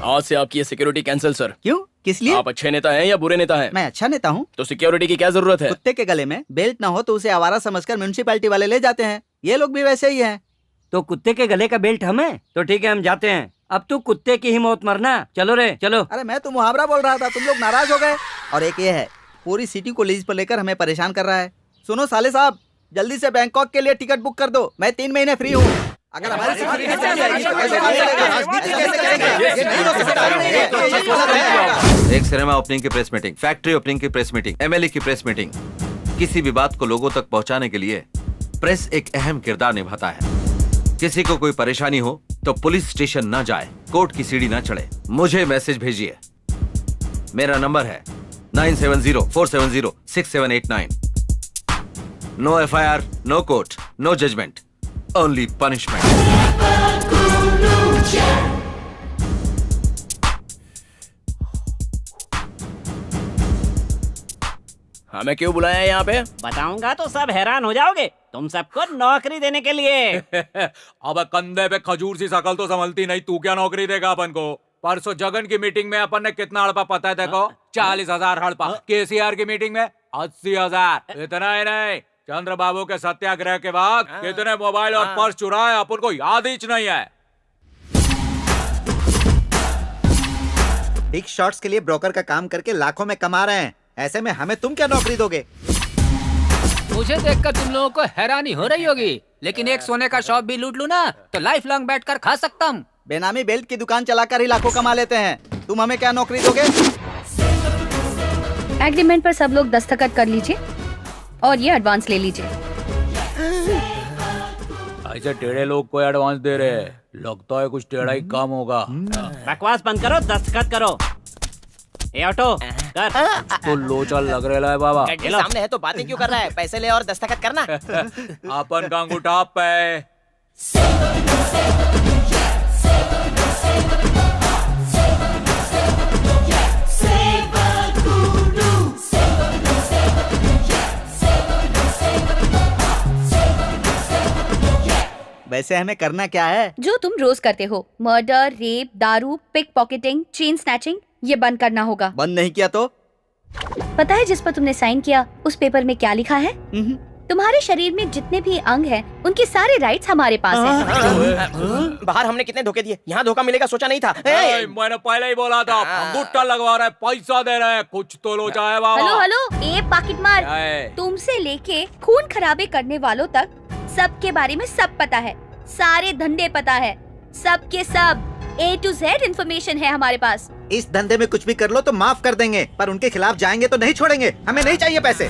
आज से आपकी ये सिक्योरिटी कैंसिल सर। क्यों? किस लिए? आप अच्छे नेता हैं या बुरे नेता हैं? मैं अच्छा नेता हूँ। तो सिक्योरिटी की क्या जरूरत है? कुत्ते के गले में बेल्ट ना हो तो उसे आवारा समझकर म्युनिसिपैलिटी वाले ले जाते हैं। ये लोग भी वैसे ही हैं। तो कुत्ते के गले का बेल्ट हमें? तो ठीक है, हम जाते हैं। अब तू कुत्ते की ही मौत मरना। चलो रे चलो। अरे मैं तो मुहावरा बोल रहा था, तुम लोग नाराज हो गए। और एक ये है, पूरी सिटी को लीज पर लेकर हमें परेशान कर रहा है। सुनो साले साहब, जल्दी से बैंकॉक के लिए टिकट बुक कर दो। मैं 3 महीने फ्री हूँ। अगर हमारी सिक्योरिटी नहीं जाएगी तो कैसे काम चलेगा? राजनीति कैसे करेंगे? ये नहीं हो सकता। एक सिनेमा ओपनिंग की प्रेस मीटिंग, फैक्ट्री ओपनिंग की प्रेस मीटिंग, MLA की प्रेस मीटिंग, किसी भी बात को लोगों तक पहुंचाने के लिए प्रेस एक अहम किरदार निभाता है। किसी को कोई परेशानी हो तो पुलिस स्टेशन ना जाए, कोर्ट की सीढ़ी ना चढ़े, मुझे मैसेज भेजिए। मेरा नंबर है 9704706789। No FIR, no court, no judgement, only punishment. हमें क्यों बुलाया है यहाँ पे? बताऊंगा तो सब हैरान हो जाओगे। तुम सबको नौकरी देने के लिए। अब कंधे पे खजूर सी शकल तो संभलती नहीं, तू क्या नौकरी देगा अपन को? परसों जगन की मीटिंग में अपन ने कितना हड़पा पता है देखो? 40,000 हड़पा। KCR की मीटिंग में 80,000। इतना ही नहीं, चंद्रबाबू के सत्याग्रह के बाद कितने मोबाइल और पर्स चुराए अपन को याद ही नहीं है। बिग शॉट्स के लिए ब्रोकर का काम करके लाखों में कमा रहे हैं। ऐसे में हमें तुम क्या नौकरी दोगे? मुझे देखकर तुम लोगों को हैरानी हो रही होगी, लेकिन एक सोने का शॉप भी लूट लूं ना तो लाइफ लॉन्ग बैठकर खा सकता हूँ। बेनामी बेल्ट की दुकान चलाकर ही लाखों कमा लेते हैं। तुम हमें क्या नौकरी दोगे? एग्रीमेंट पर सब लोग दस्तखत कर लीजिए और ये एडवांस ले लीजिए। ऐसे टेढ़े लोग को एडवांस दे रहे हैं, लगता है कुछ टेढ़ा ही काम होगा। बकवास बंद करो, दस्तखत करो। ए ऑटो कर। तो लोचा लग रहा है बाबा। सामने है तो बातें क्यों कर रहा है? पैसे ले और दस्तखत करना। अपन का अंगूठा पे। वैसे हमें करना क्या है? जो तुम रोज करते हो, मर्डर, रेप, दारू, पिक पॉकेटिंग, चेन स्नैचिंग, ये बंद करना होगा। बंद नहीं किया तो? पता है जिस पर तुमने साइन किया उस पेपर में क्या लिखा है? तुम्हारे शरीर में जितने भी अंग हैं, उनके सारे राइट्स हमारे पास हैं। बाहर हमने कितने धोखे दिए, यहाँ धोखा मिलेगा सोचा नहीं था। मैंने पहले ही बोला था, अंगूठा लगवा रहा है, पैसा दे रहा है, कुछ तो लोचा है बाबा। हेलो हेलो, ए पाकिट मार। तुमसे लेके खून खराबे करने वालों तक सबके बारे में सब पता है, सारे धंधे पता है, सब के सब A to Z इन्फॉर्मेशन है हमारे पास। इस धंधे में कुछ भी कर लो तो माफ कर देंगे, पर उनके खिलाफ जाएंगे तो नहीं छोड़ेंगे। हमें नहीं चाहिए पैसे।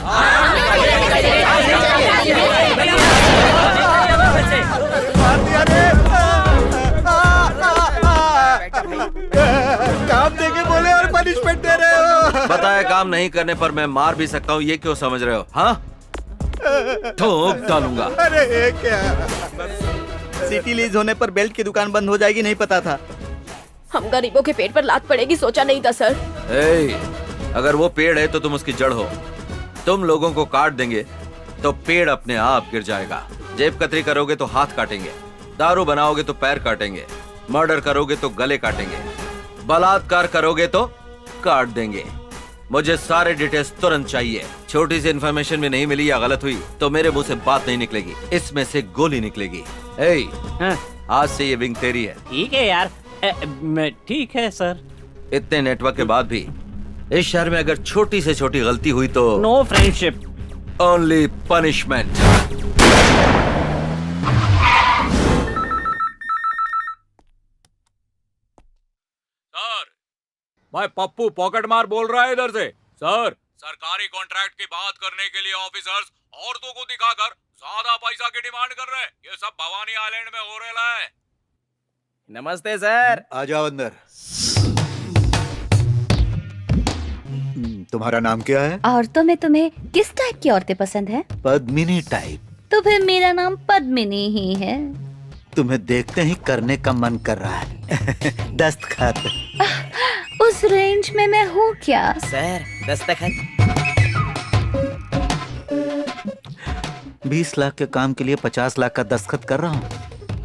काम देके बोले और पनिशमेंट दे रहे हो। बताया काम नहीं करने पर मैं मार भी सकता हूँ, ये क्यों समझ रहे हो? हाँ, ठोक डालूंगा। अरे ये क्या? सिटी लीज होने पर बेल्ट की दुकान बंद हो जाएगी, नहीं पता था। हम गरीबों के पेट पर लात पड़ेगी सोचा नहीं था सर। अगर वो पेड़ है तो तुम उसकी जड़ हो। तुम लोगों को काट देंगे तो पेड़ अपने आप गिर जाएगा। जेब कतरी करोगे तो हाथ काटेंगे। दारू बनाओगे तो पैर काटेंगे, मर्डर करोगे तो गले काटेंगे, बलात्कार करोगे तो काट देंगे। मुझे सारे डिटेल्स तुरंत चाहिए। छोटी सी इन्फॉर्मेशन भी नहीं मिली या गलत हुई तो मेरे मुंह से बात नहीं निकलेगी, इसमें से गोली निकलेगी। आज से ये विंग तेरी है। ठीक है यार। ठीक है सर। इतने नेटवर्क के बाद भी इस शहर में अगर छोटी से छोटी गलती हुई तो no friendship, only punishment. Sir, भाई पप्पू पॉकेट मार बोल रहा है इधर से। सर, सरकारी कॉन्ट्रैक्ट की बात करने के लिए ऑफिसर्स औरतों को दिखाकर ज्यादा पैसा की डिमांड कर रहे हैं। ये सब भवानी आइलैंड में हो रहा है। नमस्ते सर। आ जाओ अंदर। तुम्हारा नाम क्या है? औरतों में तुम्हें किस टाइप की औरतें पसंद है? पद्मिनी टाइप। तो फिर मेरा नाम पद्मिनी ही है। तुम्हें देखते ही करने का मन कर रहा है। दस्तखत। उस रेंज में मैं हूँ क्या? सर, दस्तखत। 20 लाख के काम के लिए 50 लाख का दस्तखत कर रहा हूँ।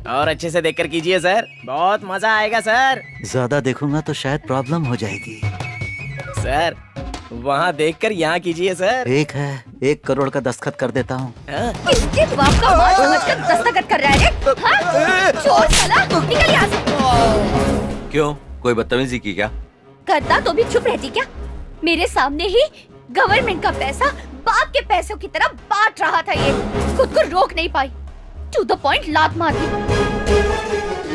और अच्छे से देखकर कीजिए सर, बहुत मजा आएगा सर। ज्यादा देखूंगा तो शायद प्रॉब्लम हो जाएगी। सर, वहाँ देखकर यहाँ कीजिए सर। एक है, 1 करोड़ का दस्तखत कर देता हूँ। किसके बाप का माल समझकर दस्तखत कर रहा है? हाँ? चोर साला, निकल यहाँ से। क्यों, कोई बदतमीजी की क्या? करता तो भी चुप रहती क्या? मेरे सामने ही गवर्नमेंट का पैसा बाप के पैसों की तरह बांट रहा था। ये खुद को रोक नहीं पाई, टू द पॉइंट लात मार दी।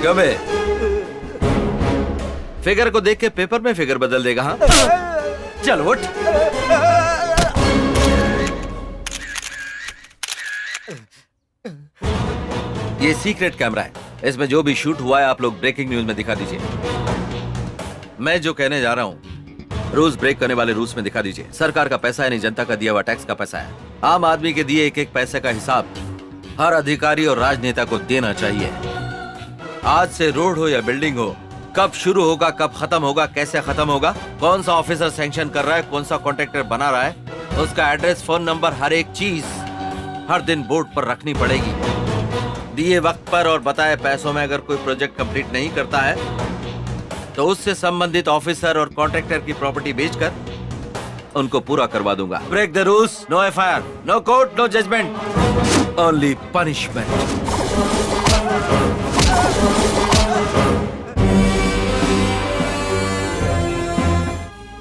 गबे, फिगर को देख के पेपर में फिगर बदल देगा। हाँ, चल उठ। ये सीक्रेट कैमरा है, इसमें जो भी शूट हुआ है आप लोग ब्रेकिंग न्यूज में दिखा दीजिए। मैं जो कहने जा रहा हूँ रूल्स ब्रेक करने वाले रूल्स में दिखा दीजिए। सरकार का पैसा है, नहीं जनता का दिया हुआ टैक्स का पैसा है। आम आदमी के दिए एक एक पैसे का हिसाब हर अधिकारी और राजनेता को देना चाहिए। आज से रोड हो या बिल्डिंग हो, कब शुरू होगा, कब खत्म होगा, कैसे खत्म होगा, कौन सा ऑफिसर सैंक्शन कर रहा है, कौन सा कॉन्ट्रैक्टर बना रहा है, उसका एड्रेस, फोन नंबर, हर एक चीज हर दिन बोर्ड पर रखनी पड़ेगी। दिए वक्त पर और बताए पैसों में अगर कोई प्रोजेक्ट कंप्लीट नहीं करता है तो उससे संबंधित ऑफिसर और कॉन्ट्रैक्टर की प्रॉपर्टी बेचकर उनको पूरा करवा दूंगा। Break the rules, no FIR, no court, no judgement, only punishment.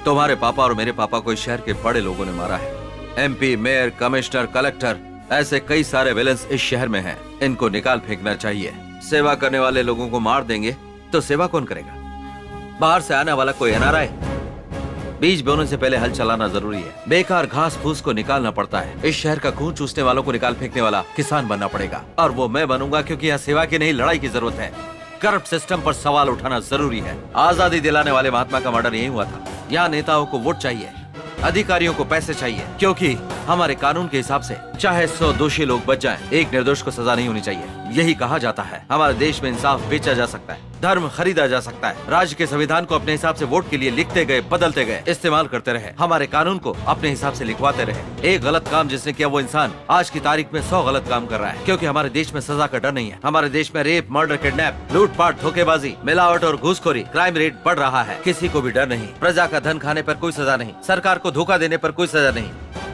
तुम्हारे पापा और मेरे पापा को इस शहर के बड़े लोगों ने मारा है। एमपी, मेयर, कमिश्नर, कलेक्टर, ऐसे कई सारे विलेंस इस शहर में हैं। इनको निकाल फेंकना चाहिए। सेवा करने वाले लोगों को मार देंगे तो सेवा कौन करेगा? बाहर से आने वाला कोई एनआरआई? बीज बोने से पहले हल चलाना जरूरी है। बेकार घास फूस को निकालना पड़ता है। इस शहर का खून चूसने वालों को निकाल फेंकने वाला किसान बनना पड़ेगा, और वो मैं बनूंगा, क्योंकि यहाँ सेवा की नहीं लड़ाई की जरूरत है। करप्ट सिस्टम पर सवाल उठाना जरूरी है। आजादी दिलाने वाले महात्मा का मर्डर यही हुआ था। यहाँ नेताओं को वोट चाहिए, अधिकारियों को पैसे चाहिए, क्योंकि हमारे कानून के हिसाब से चाहे 100 दोषी लोग बच जाएं, एक निर्दोष को सजा नहीं होनी चाहिए। यही कहा जाता है। हमारे देश में इंसाफ बेचा जा सकता है, धर्म खरीदा जा सकता है। राज्य के संविधान को अपने हिसाब से वोट के लिए लिखते गए, बदलते गए, इस्तेमाल करते रहे। हमारे कानून को अपने हिसाब से लिखवाते रहे। एक गलत काम जिसने किया वो इंसान आज की तारीख में 100 गलत काम कर रहा है, क्योंकि हमारे देश में सजा का डर नहीं है। हमारे देश में रेप, मर्डर, किडनैप, लूटपाट, धोखेबाजी, मिलावट और घूसखोरी, क्राइम रेट बढ़ रहा है। किसी को भी डर नहीं। प्रजा का धन खाने पर कोई सजा नहीं, सरकार को धोखा देने पर कोई सजा नहीं।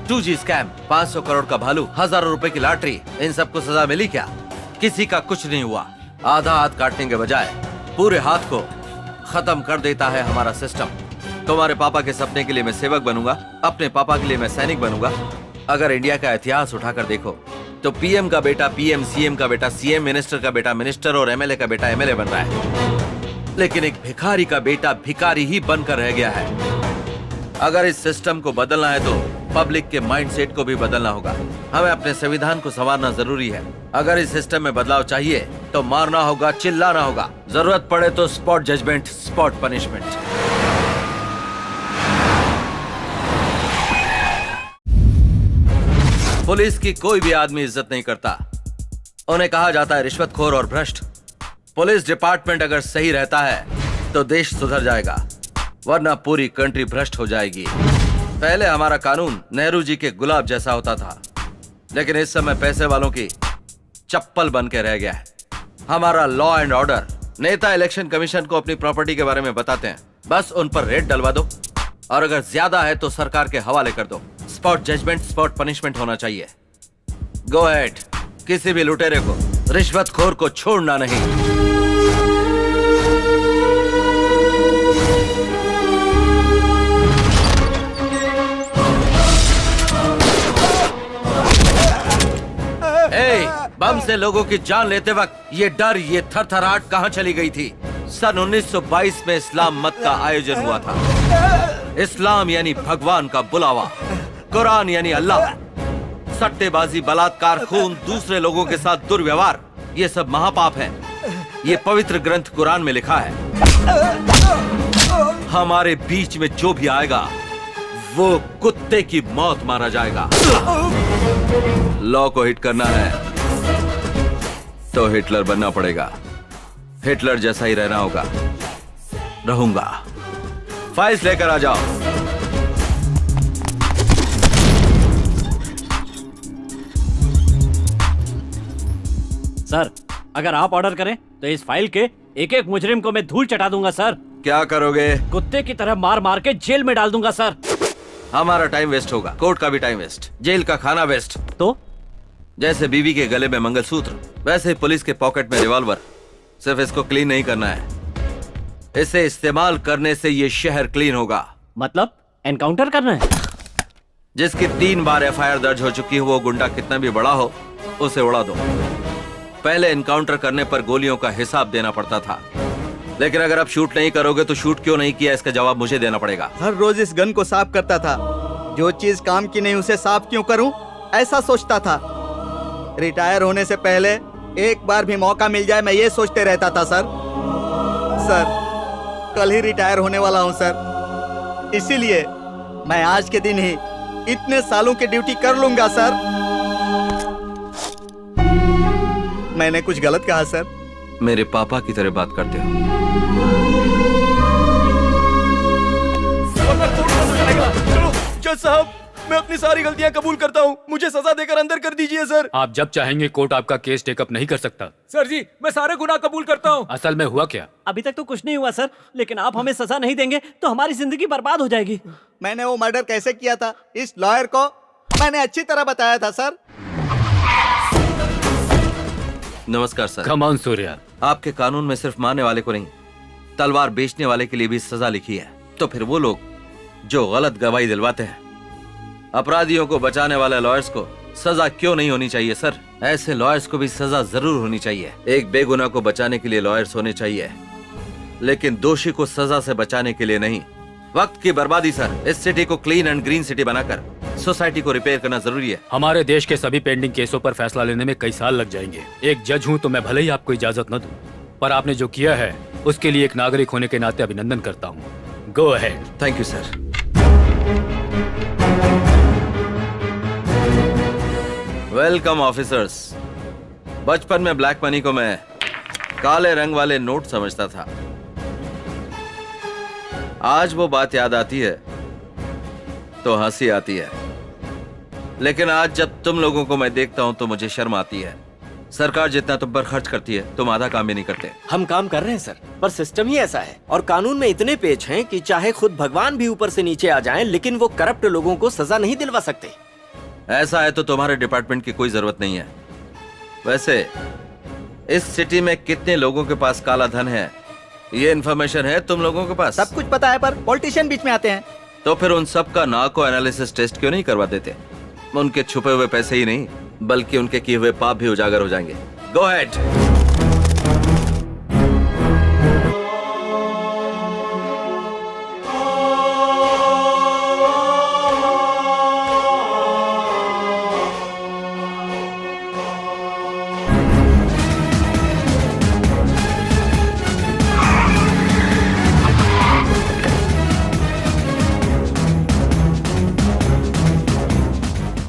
2G स्कैम, 500 करोड़ का भालू, हजारों रुपए की लॉटरी, इन सबको सजा मिली क्या? किसी का कुछ नहीं हुआ। आधा हाथ काटने के बजाय पूरे हाथ को खत्म कर देता है हमारा सिस्टम। तुम्हारे पापा के सपने के लिए मैं सेवक बनूंगा, अपने पापा के लिए मैं सैनिक बनूंगा। अगर इंडिया का इतिहास उठाकर देखो तो पीएम का बेटा पीएम, सीएम का बेटा सीएम, मिनिस्टर का बेटा मिनिस्टर और एमएलए का बेटा एमएलए बन रहा है। लेकिन एक भिखारी का बेटा भिखारी ही बनकर रह गया है। अगर इस सिस्टम को बदलना है तो पब्लिक के माइंडसेट को भी बदलना होगा। हमें अपने संविधान को संवारना जरूरी है। अगर इस सिस्टम में बदलाव चाहिए तो मारना होगा, चिल्लाना होगा, जरूरत पड़े तो spot judgement, spot punishment. Police की कोई भी आदमी इज्जत नहीं करता। उन्हें कहा जाता है रिश्वतखोर और भ्रष्ट। पुलिस डिपार्टमेंट अगर सही रहता है तो देश सुधर जाएगा, वरना पूरी कंट्री भ्रष्ट हो जाएगी। पहले हमारा कानून नेहरू जी के गुलाब जैसा होता था, लेकिन इस समय पैसे वालों की चप्पल बन के रह गया है। हमारा लॉ एंड ऑर्डर। नेता इलेक्शन कमीशन को अपनी प्रॉपर्टी के बारे में बताते हैं, बस उन पर रेड डलवा दो, और अगर ज्यादा है तो सरकार के हवाले कर दो। स्पॉट जजमेंट, स्पॉट पनिशमेंट होना चाहिए। गो अहेड, किसी भी लुटेरे को, रिश्वतखोर को छोड़ना नहीं। बम से लोगों की जान लेते वक्त ये डर, ये थरथराहट कहां चली गई थी? सन 1922 में इस्लाम मत का आयोजन हुआ था। इस्लाम यानी भगवान का बुलावा, कुरान यानी अल्लाह। सट्टेबाजी, बलात्कार, खून, दूसरे लोगों के साथ दुर्व्यवहार, ये सब महापाप है। ये पवित्र ग्रंथ कुरान में लिखा है। हमारे बीच में जो भी आएगा वो कुत्ते की मौत मारा जाएगा। लॉ को हिट करना है तो हिटलर बनना पड़ेगा। हिटलर जैसा ही रहना होगा। रहूंगा। फाइल्स लेकर आ जाओ। सर, अगर आप ऑर्डर करें तो इस फाइल के एक एक मुजरिम को मैं धूल चटा दूंगा सर। क्या करोगे? कुत्ते की तरह मार मार के जेल में डाल दूंगा सर। हमारा टाइम वेस्ट होगा, कोर्ट का भी टाइम वेस्ट, जेल का खाना वेस्ट। तो जैसे बीवी के गले में मंगलसूत्र, वैसे ही पुलिस के पॉकेट में रिवॉल्वर। सिर्फ इसको क्लीन नहीं करना है, इसे इस्तेमाल करने से ये शहर क्लीन होगा। मतलब एनकाउंटर करना है? जिसकी 3 बार एफआईआर दर्ज हो चुकी हो, वो गुंडा कितना भी बड़ा हो, उसे उड़ा दो। पहले एनकाउंटर करने पर गोलियों का हिसाब देना पड़ता था, लेकिन अगर आप शूट नहीं करोगे तो शूट क्यों नहीं किया, इसका जवाब मुझे देना पड़ेगा। हर रोज इस गन को साफ करता था। जो चीज काम की नहीं उसे साफ क्यों करूं, ऐसा सोचता था। रिटायर होने से पहले एक बार भी मौका मिल जाए, मैं ये सोचते रहता था। सर, कल ही रिटायर होने वाला हूं सर। इसीलिए मैं आज के दिन ही इतने सालों की ड्यूटी कर लूंगा सर। मैंने कुछ गलत कहा सर? मेरे पापा की तरह बात करते हो। जज साहब, मैं अपनी सारी गलतियां कबूल करता हूँ, मुझे सजा देकर अंदर कर दीजिए सर। आप जब चाहेंगे कोर्ट आपका केस टेकअप नहीं कर सकता। सर जी, मैं सारे गुनाह कबूल करता हूँ। असल में हुआ क्या? अभी तक तो कुछ नहीं हुआ सर, लेकिन आप हमें सजा नहीं देंगे तो हमारी जिंदगी बर्बाद हो जाएगी। मैंने वो मर्डर कैसे किया था, इस लॉयर को मैंने अच्छी तरह बताया था सर। नमस्कार सर। Come on Surya. आपके कानून में सिर्फ मारने वाले को नहीं, तलवार बेचने वाले के लिए भी सजा लिखी है। तो फिर वो लोग जो गलत गवाही दिलवाते हैं, अपराधियों को बचाने वाले लॉयर्स को सजा क्यों नहीं होनी चाहिए सर? ऐसे लॉयर्स को भी सजा जरूर होनी चाहिए। एक बेगुनाह को बचाने के लिए लॉयर्स होने चाहिए, लेकिन दोषी को सजा से बचाने के लिए नहीं। वक्त की बर्बादी सर। इस सिटी को क्लीन एंड ग्रीन सिटी बनाकर सोसाइटी को रिपेयर करना जरूरी है। हमारे देश के सभी पेंडिंग केसों पर फैसला लेने में कई साल लग जाएंगे। एक जज हूँ तो मैं भले ही आपको इजाजत न दूं, पर आपने जो किया है उसके लिए एक नागरिक होने के नाते अभिनंदन करता हूँ। Go ahead. Thank you sir. Welcome officers. बचपन में ब्लैक मनी को मैं काले रंग वाले नोट समझता था। आज वो बात याद आती है तो हंसी आती है, लेकिन आज जब तुम लोगों को मैं देखता हूं तो मुझे शर्म आती है। सरकार जितना तुम पर खर्च करती है, तुम आधा काम भी नहीं करते। हम काम कर रहे हैं सर, पर सिस्टम ही ऐसा है और कानून में इतने पेच हैं कि चाहे खुद भगवान भी ऊपर से नीचे आ जाएं, लेकिन वो करप्ट लोगों को सजा नहीं दिलवा सकते। ऐसा है तो तुम्हारे डिपार्टमेंट की कोई जरूरत नहीं है। वैसे इस सिटी में कितने लोगों के पास काला धन है, ये इन्फॉर्मेशन है तुम लोगों के पास? सब कुछ पता है, पर पॉलिटिशियन बीच में आते हैं। तो फिर उन सब का नार्को एनालिसिस टेस्ट क्यों नहीं करवा देते? उनके छुपे हुए पैसे ही नहीं, बल्कि उनके किए हुए पाप भी उजागर हो जाएंगे। Go ahead.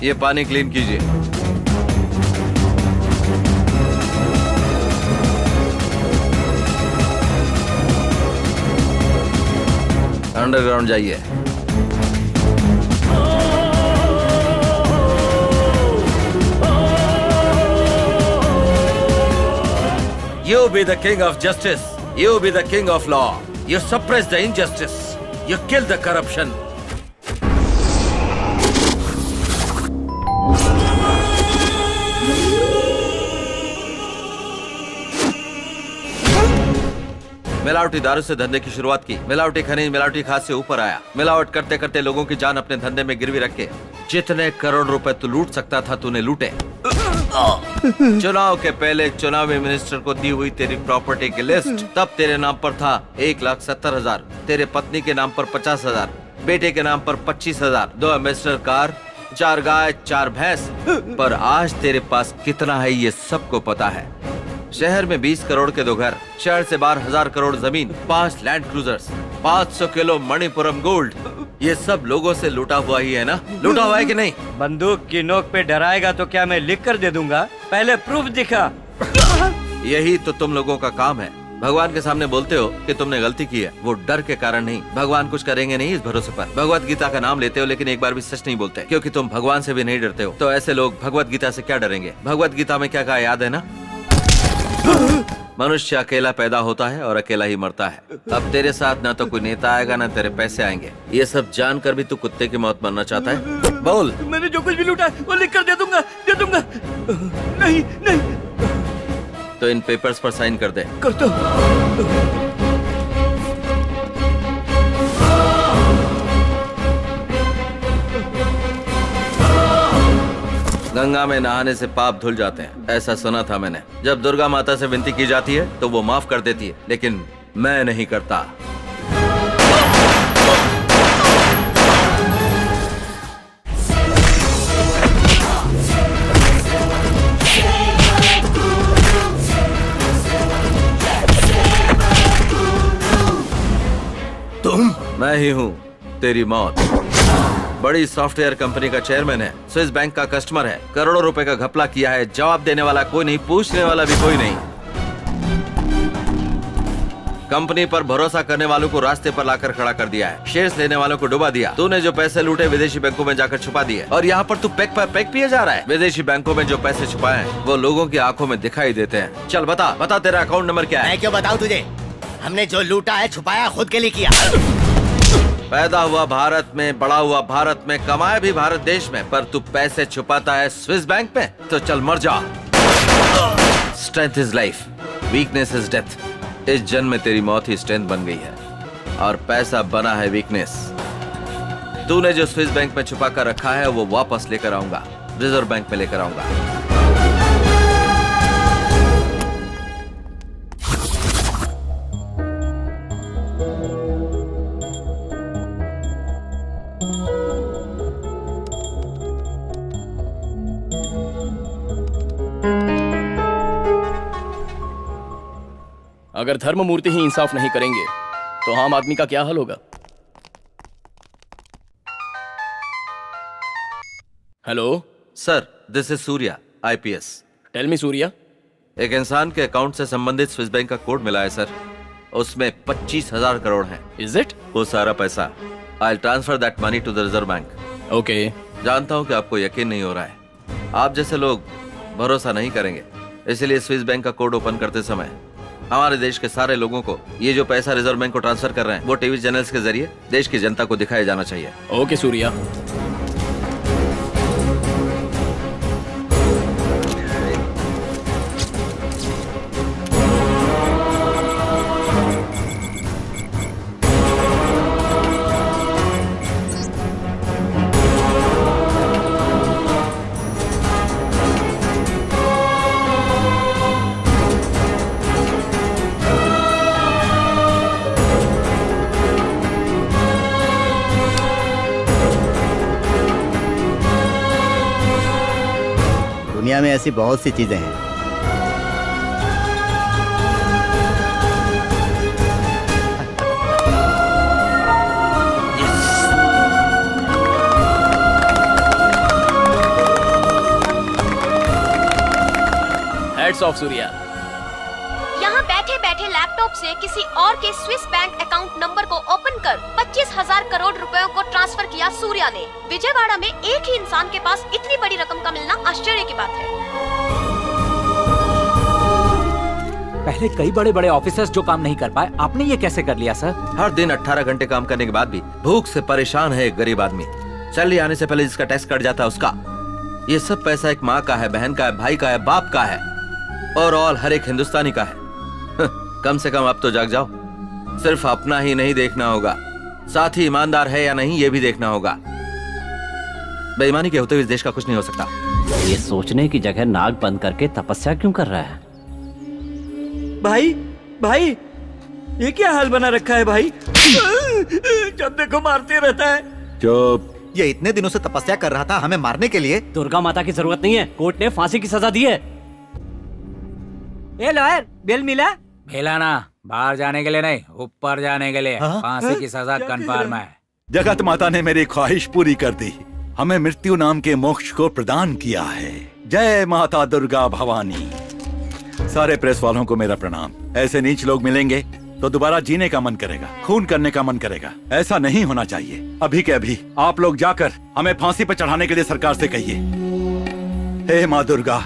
ये पानी क्लीन कीजिए। अंडरग्राउंड जाइए। You be the king of justice. You be the king of law. You suppress the injustice. You kill the corruption. मिलावटी दारू से धंधे की शुरुआत की, मिलावटी खनिज, मिलावटी खाद से ऊपर आया। मिलावट करते करते लोगों की जान अपने धंधे में गिरवी रख के जितने करोड़ रुपए तू लूट सकता था तूने लूटे। चुनाव के पहले चुनावी मिनिस्टर को दी हुई तेरी प्रॉपर्टी की लिस्ट तब तेरे नाम पर था 1,70,000, तेरे पत्नी के नाम पर 50,000, बेटे के नाम पर 25,000, 2 एम्बेसडर कार, 4 गाय, 4 भैंस। पर आज तेरे पास कितना है ये सबको पता है। शहर में 20 करोड़ के 2 घर, शहर से बाहर 1,000 करोड़ जमीन, 5 land cruisers, 500 kilo Manappuram gold, ये सब लोगों से लूटा हुआ ही है ना? लूटा हुआ है कि नहीं? बंदूक की नोक पे डराएगा तो क्या मैं लिख कर दे दूंगा? पहले प्रूफ दिखा। यही तो तुम लोगों का काम है। भगवान के सामने बोलते हो कि तुमने गलती की है, वो डर के कारण नहीं। भगवान कुछ करेंगे नहीं इस भरोसे पर। भगवत गीता का नाम लेते हो लेकिन एक बार भी सच नहीं बोलते, क्योंकि तुम भगवान से भी नहीं डरते हो। तो ऐसे लोग भगवत गीता से क्या डरेंगे? भगवत गीता में क्या कहा याद है ना? मनुष्य अकेला पैदा होता है और अकेला ही मरता है। अब तेरे साथ ना तो कोई नेता आएगा ना तेरे पैसे आएंगे। ये सब जानकर भी तू कुत्ते की मौत मरना चाहता है? बोल। मैंने जो कुछ भी लूटा है वो लिख कर दे दूंगा, दे दूंगा। नहीं नहीं। तो इन पेपर्स पर साइन कर दे। कर दो। गंगा में नहाने से पाप धुल जाते हैं, ऐसा सुना था मैंने। जब दुर्गा माता से विनती की जाती है तो वो माफ कर देती है, लेकिन मैं नहीं करता। तुम? मैं ही हूँ तेरी मौत। बड़ी सॉफ्टवेयर कंपनी का चेयरमैन है, स्विस बैंक का कस्टमर है, करोड़ों रुपए का घपला किया है। जवाब देने वाला कोई नहीं, पूछने वाला भी कोई नहीं। कंपनी पर भरोसा करने वालों को रास्ते पर लाकर खड़ा कर दिया है, शेयर्स लेने वालों को डुबा दिया। तूने जो पैसे लूटे विदेशी बैंकों में जाकर छुपा दिए, और यहाँ पर तू पैक पर पैक पिए जा रहा है। विदेशी बैंकों में जो पैसे छुपाए हैं वो लोगों की आंखों में दिखाई देते हैं। चल बता बता, तेरा अकाउंट नंबर क्या है? मैं क्यों बताऊं तुझे? हमने जो लूटा है छुपाया खुद के लिए किया। पैदा हुआ भारत में, बड़ा हुआ भारत में, कमाया भी भारत देश में, पर तू पैसे छुपाता है स्विस बैंक में। तो चल मर जा। Strength is life, weakness is death. इस जन्म में तेरी मौत ही स्ट्रेंथ बन गई है और पैसा बना है वीकनेस। तूने जो स्विस बैंक में छुपा कर रखा है वो वापस लेकर आऊंगा, रिजर्व बैंक में लेकर आऊंगा। अगर धर्ममूर्ति ही इंसाफ नहीं करेंगे तो आम आदमी का क्या हाल होगा? Hello sir, this is Surya, IPS। Tell me Surya. एक इंसान के अकाउंट से संबंधित स्विस बैंक का कोड मिला है सर, उसमें 25,000 करोड़ हैं। Is it? वो सारा पैसा I transfer that money to the reserve bank. Okay. जानता हूँ कि आपको यकीन नहीं हो रहा है, आप जैसे लोग भरोसा नहीं करेंगे, इसलिए स्विस बैंक का कोड ओपन करते समय हमारे देश के सारे लोगों को ये जो पैसा रिजर्व बैंक को ट्रांसफर कर रहे हैं वो टीवी चैनल्स के जरिए देश की जनता को दिखाया जाना चाहिए। ओके सूर्या। दुनिया में ऐसी बहुत सी चीजें हैं। Hats off Surya. यहाँ बैठे बैठे लैपटॉप से किसी और के स्विस बैंक अकाउंट नंबर को ओपन कर 25,000 करोड़ रुपयों को ट्रांसफर किया सूर्या ने। विजयवाड़ा में एक ही इंसान के पास इतनी बड़ी रकम का मिलना आश्चर्य की बात है। पहले कई बड़े बड़े ऑफिसर्स जो काम नहीं कर पाए, आपने ये कैसे कर लिया सर? हर दिन 18 घंटे काम करने के बाद भी भूख से परेशान है एक गरीब आदमी। सैलरी आने से पहले जिसका टैक्स कट जाता है उसका। ये सब पैसा एक माँ का है, बहन का है, भाई का है, बाप का है और ऑल हर एक हिंदुस्तानी का है। कम से कम अब तो जाग जाओ। सिर्फ अपना ही नहीं देखना होगा, साथ ही ईमानदार है या नहीं ये भी देखना होगा। बेईमानी के होते हुए इस देश का कुछ नहीं हो सकता। ये सोचने की जगह नाक बंद करके तपस्या क्यों कर रहा है? भाई भाई ये क्या हाल बना रखा है भाई? जब देखो मारते रहता है। चुप। ये इतने दिनों से तपस्या कर रहा था हमें मारने के लिए। दुर्गा माता की जरूरत नहीं है, कोर्ट ने फांसी की सजा दी है। ए लॉयर, बेल मिला? मिला ना, बाहर जाने के लिए नहीं, ऊपर जाने के लिए। फांसी की सजा कंफर्म है। जगत माता ने मेरी ख्वाहिश पूरी कर दी, हमें मृत्यु नाम के मोक्ष को प्रदान किया है। जय माता दुर्गा भवानी। सारे प्रेस वालों को मेरा प्रणाम। ऐसे नीच लोग मिलेंगे तो दोबारा जीने का मन करेगा, खून करने का मन करेगा। ऐसा नहीं होना चाहिए। अभी के अभी आप लोग जाकर हमें फांसी पर चढ़ाने के लिए सरकार से कहिए। हे माँ दुर्गा,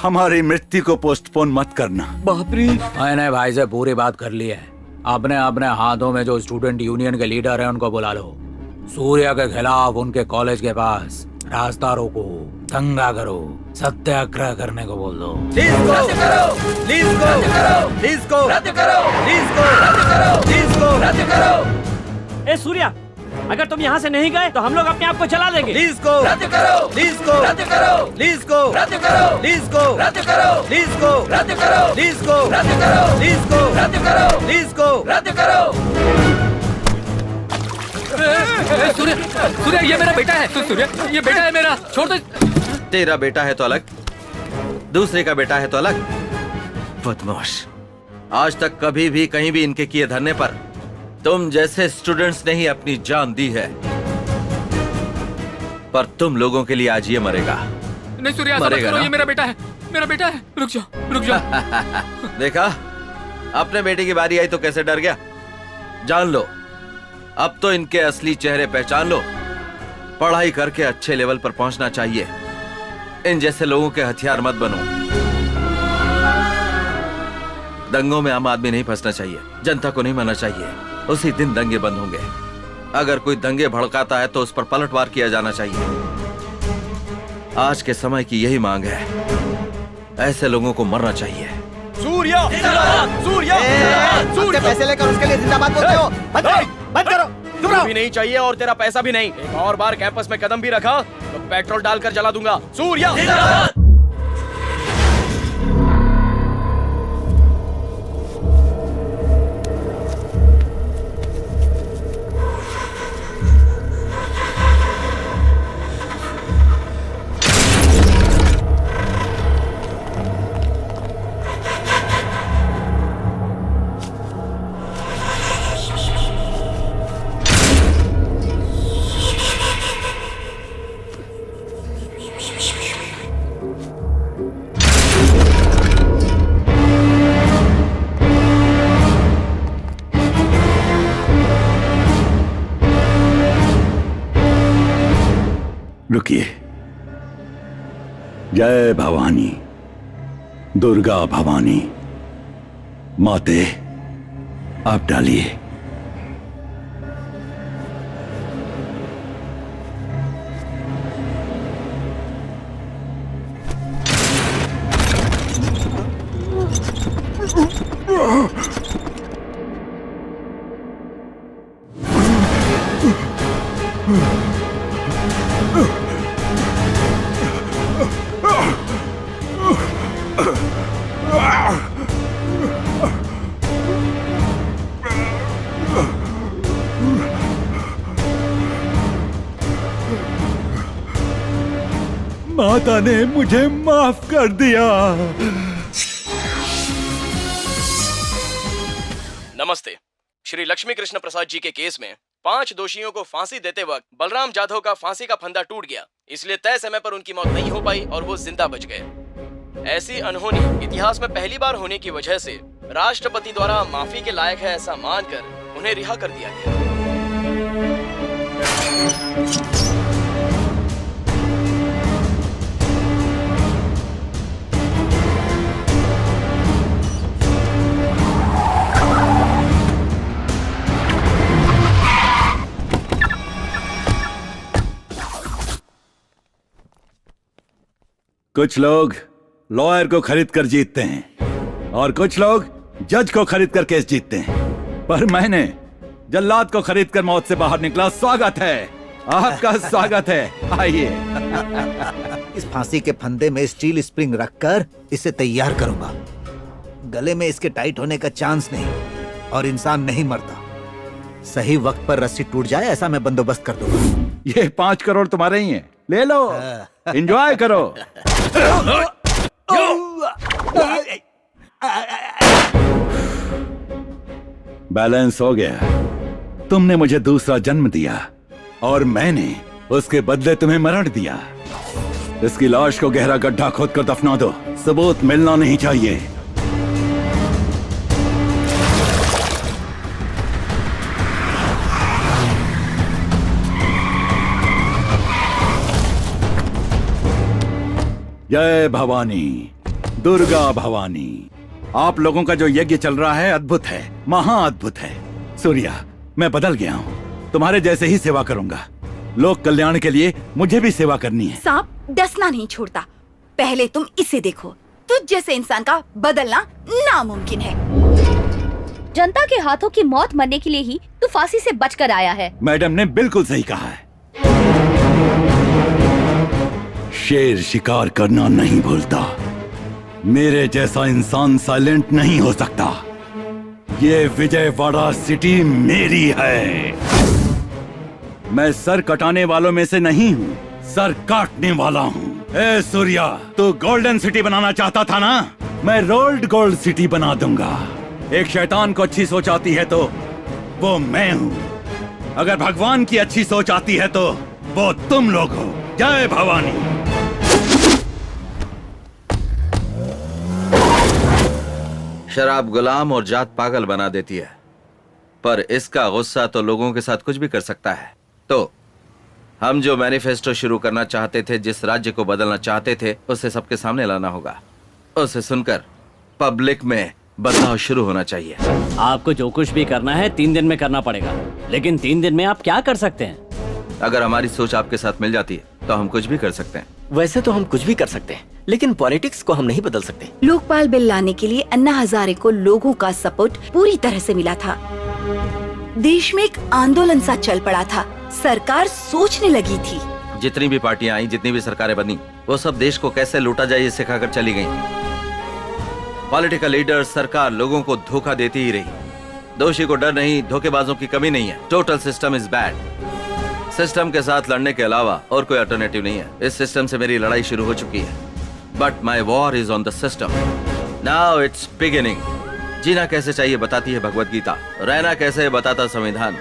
हमारी मृत्यु को पोस्टपोन मत करना। बाप रे। मैंने भाई से पूरी बात कर ली है। अपने अपने हाथों में जो स्टूडेंट यूनियन के लीडर है उनको बुला लो। सूर्या के खिलाफ उनके कॉलेज के पास रास्ता रोको, दंगा करो, सत्याग्रह करने को बोल दो। ए सूर्या, अगर तुम यहाँ से नहीं गए तो हम लोग अपने आप को जला देंगे। सूर्या ये मेरा बेटा है। सूर्या ये बेटा है मेरा, छोड़ दो। तेरा बेटा है तो अलग, दूसरे का बेटा है तो अलग। बदमाश, आज तक कभी भी कहीं भी इनके किए धरने पर तुम जैसे स्टूडेंट्स ने ही अपनी जान दी है, पर तुम लोगों के लिए आज ये मरेगा। नहीं सूर्या, ऐसा मत करो, ये मेरा बेटा है, मेरा बेटा है। रुक जाओ, रुक जाओ। देखा, अपने बेटे की बारी आई तो कैसे डर गया। जान लो, अब तो इनके असली चेहरे पहचान लो। पढ़ाई करके अच्छे लेवल पर पहुंचना चाहिए। इन जैसे लोगों के हथियार मत बनो। दंगों में आम आदमी नहीं फंसना चाहिए, जनता को नहीं मरना चाहिए। उसी दिन दंगे बंद होंगे। अगर कोई दंगे भड़काता है तो उस पर पलटवार किया जाना चाहिए। आज के समय की यही मांग है। ऐसे लोगों को मरना चाहिए। सूर्या, सूर्या, सूर्या। पैसे लेकर उसके लिए जिंदाबाद बोलते हो? बंद करो। तू भी नहीं चाहिए और तेरा पैसा भी नहीं। एक और बार कैंपस में कदम भी रखा तो पेट्रोल डालकर जला दूंगा। सूर्या। रुकिए। जय भवानी, दुर्गा भवानी, माते आप डालिए। माता ने मुझे माफ कर दिया। नमस्ते। श्री लक्ष्मी कृष्ण प्रसाद जी के केस में 5 दोषियों को फांसी देते वक्त बलराम जाधव का फांसी का फंदा टूट गया, इसलिए तय समय पर उनकी मौत नहीं हो पाई और वो जिंदा बच गए। ऐसी अनहोनी इतिहास में पहली बार होने की वजह से राष्ट्रपति द्वारा माफी के लायक है ऐसा मानकर उन्हें रिहा कर दिया गया। कुछ लोग लॉयर को खरीद कर जीतते हैं और कुछ लोग जज को खरीद कर केस जीतते हैं, पर मैंने जल्लाद को खरीद कर मौत से बाहर निकला। स्वागत है आपका, स्वागत है, आइए। इस फांसी के फंदे में स्टील स्प्रिंग रखकर इसे तैयार करूंगा। गले में इसके टाइट होने का चांस नहीं और इंसान नहीं मरता। सही वक्त पर रस्सी टूट जाए ऐसा मैं बंदोबस्त कर दूंगा। ये 5 करोड़ तुम्हारे ही हैं, ले लो, एंजॉय करो। बैलेंस हो गया। तुमने मुझे दूसरा जन्म दिया और मैंने उसके बदले तुम्हें मरण दिया। इसकी लाश को गहरा गड्ढा खोद कर दफना दो, सबूत मिलना नहीं चाहिए। जय भवानी, दुर्गा भवानी। आप लोगों का जो यज्ञ चल रहा है अद्भुत है, महाअद्भुत है। सूर्या, मैं बदल गया हूँ, तुम्हारे जैसे ही सेवा करूंगा। लोक कल्याण के लिए मुझे भी सेवा करनी है। सांप डसना नहीं छोड़ता, पहले तुम इसे देखो। तुझ जैसे इंसान का बदलना नामुमकिन है। जनता के हाथों की मौत मरने के लिए ही तू फांसी से बचकर आया है। मैडम ने बिल्कुल सही कहा है। शेर शिकार करना नहीं भूलता। मेरे जैसा इंसान साइलेंट नहीं हो सकता। ये विजयवाड़ा सिटी मेरी है। मैं सर कटाने वालों में से नहीं हूँ, सर काटने वाला हूँ। ए सूर्या, तू गोल्डन सिटी बनाना चाहता था ना? मैं रोल्ड गोल्ड सिटी बना दूंगा। एक शैतान को अच्छी सोच आती है तो वो मैं हूँ। अगर भगवान की अच्छी सोच आती है तो वो तुम लोग हो। जय भवानी। शराब गुलाम और जात पागल बना देती है, पर इसका गुस्सा तो लोगों के साथ कुछ भी कर सकता है। तो हम जो मैनिफेस्टो शुरू करना चाहते थे, जिस राज्य को बदलना चाहते थे, उसे सबके सामने लाना होगा। उसे सुनकर पब्लिक में बदलाव शुरू होना चाहिए। आपको जो कुछ भी करना है 3 दिन में करना पड़ेगा, लेकिन 3 दिन में आप क्या कर सकते हैं? अगर हमारी सोच आपके साथ मिल जाती है तो हम कुछ भी कर सकते हैं। वैसे तो हम कुछ भी कर सकते हैं, लेकिन पॉलिटिक्स को हम नहीं बदल सकते। लोकपाल बिल लाने के लिए अन्ना हजारे को लोगों का सपोर्ट पूरी तरह से मिला था। देश में एक आंदोलन सा चल पड़ा था, सरकार सोचने लगी थी। जितनी भी पार्टियां आई, जितनी भी सरकारें बनी, वो सब देश को कैसे लूटा जाए ये सिखाकर चली गईं। पॉलिटिकल लीडर, सरकार लोगों को धोखा देती ही रही। दोषी को डर नहीं, धोखेबाजों की कमी नहीं है। Total system is bad. System के साथ लड़ने के अलावा और कोई अल्टरनेटिव नहीं है। इस सिस्टम से मेरी लड़ाई शुरू हो चुकी है, but my war is on the system. Now it's beginning. जीना कैसे चाहिए बताती है भगवत गीता, रहना कैसे है बताता संविधान।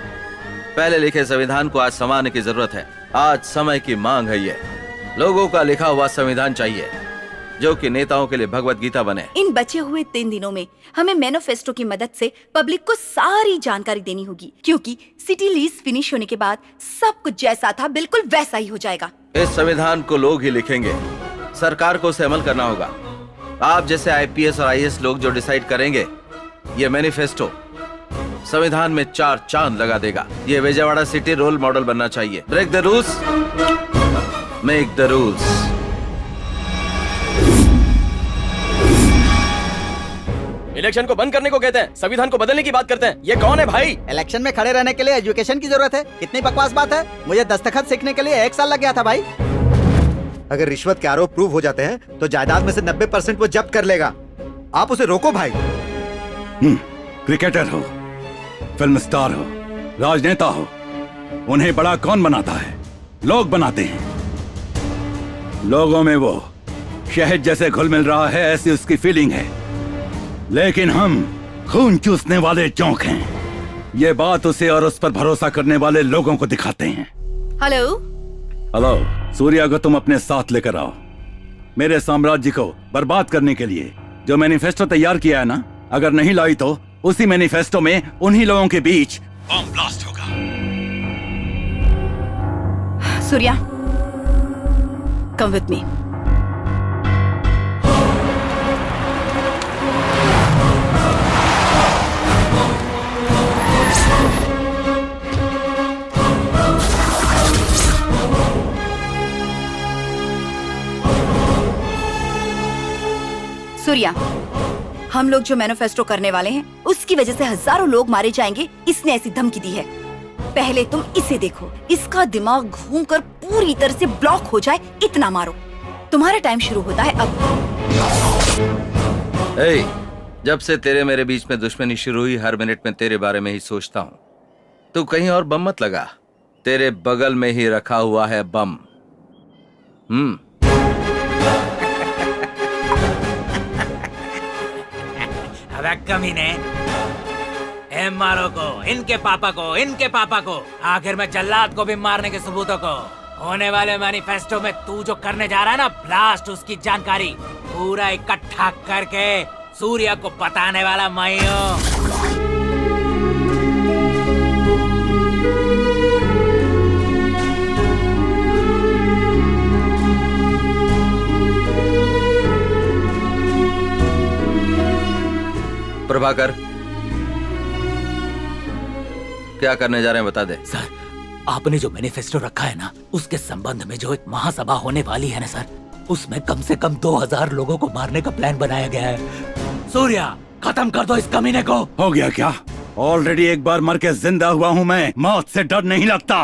पहले लिखे संविधान को आज संवारने की जरूरत है। आज समय की मांग है। ये लोगों का लिखा हुआ संविधान चाहिए जो कि नेताओं के लिए भगवत गीता बने। इन बचे हुए 3 दिनों में हमें मैनिफेस्टो की मदद से पब्लिक को सारी जानकारी देनी होगी, क्योंकि सिटी लीज फिनिश होने के बाद सब कुछ जैसा था बिल्कुल वैसा ही हो जाएगा। इस संविधान को लोग ही लिखेंगे, सरकार को उसे अमल करना होगा। आप जैसे IPS और IAS लोग जो डिसाइड करेंगे, ये मैनिफेस्टो संविधान में 4 चांद लगा देगा। ये विजयवाड़ा सिटी रोल मॉडल बनना चाहिए। Break the rules, make the rules. Election को बंद करने को कहते हैं, संविधान को बदलने की बात करते हैं। ये कौन है भाई? इलेक्शन में खड़े रहने के लिए एजुकेशन की जरूरत है। कितनी बकवास बात है। मुझे दस्तखत सीखने के लिए 1 साल लग गया था भाई। अगर रिश्वत के आरोप प्रूव हो जाते हैं तो जायदाद में से 90% वो जब्त कर लेगा। आप उसे रोको भाई। क्रिकेटर हो, फिल्म स्टार हो, राजनेता हो, उन्हें बड़ा कौन बनाता है? लोग बनाते हैं। लोगों में वो शहद जैसे घुल मिल रहा है, ऐसी उसकी फीलिंग है। लेकिन हम खून चूसने वाले चौंक हैं। ये बात उसे और उस पर भरोसा करने वाले लोगों को दिखाते हैं। हेलो हेलो, सूर्या को तुम अपने साथ लेकर आओ। मेरे साम्राज्य को बर्बाद करने के लिए जो मैनिफेस्टो तैयार किया है ना, अगर नहीं लाई तो उसी मैनिफेस्टो में उन्हीं लोगों के बीच बम ब्लास्ट होगा। Surya, come with me. Surya, हम लोग जो मैनिफेस्टो करने वाले हैं उसकी वजह से हजारों लोग मारे जाएंगे, इसने ऐसी धमकी दी है। पहले तुम इसे देखो, इसका दिमाग घूमकर पूरी तरह से ब्लॉक हो जाए, इतना मारो। तुम्हारा टाइम शुरू होता है अब। जब से तेरे मेरे बीच में दुश्मनी शुरू हुई, हर मिनट में तेरे बारे में ही सोचता हूँ। तू कहीं और बम मत लगा, तेरे बगल में ही रखा हुआ है बम। अबे कमीने, मारो को, इनके पापा को, इनके पापा को, आखिर में जल्लाद को भी मारने के सबूतों को। होने वाले मैनिफेस्टो में तू जो करने जा रहा है ना ब्लास्ट, उसकी जानकारी पूरा इकट्ठा करके सूर्या को बताने वाला मैं हूँ। प्रभाकर, क्या करने जा रहे हैं बता दे। सर, आपने जो मैनिफेस्टो रखा है ना, उसके संबंध में जो एक महासभा होने वाली है ना सर, उसमें कम से कम 2000 लोगों को मारने का प्लान बनाया गया है। सूर्या, खत्म कर दो इस कमीने को। हो गया क्या? ऑलरेडी एक बार मर के जिंदा हुआ हूँ मैं, मौत से डर नहीं लगता।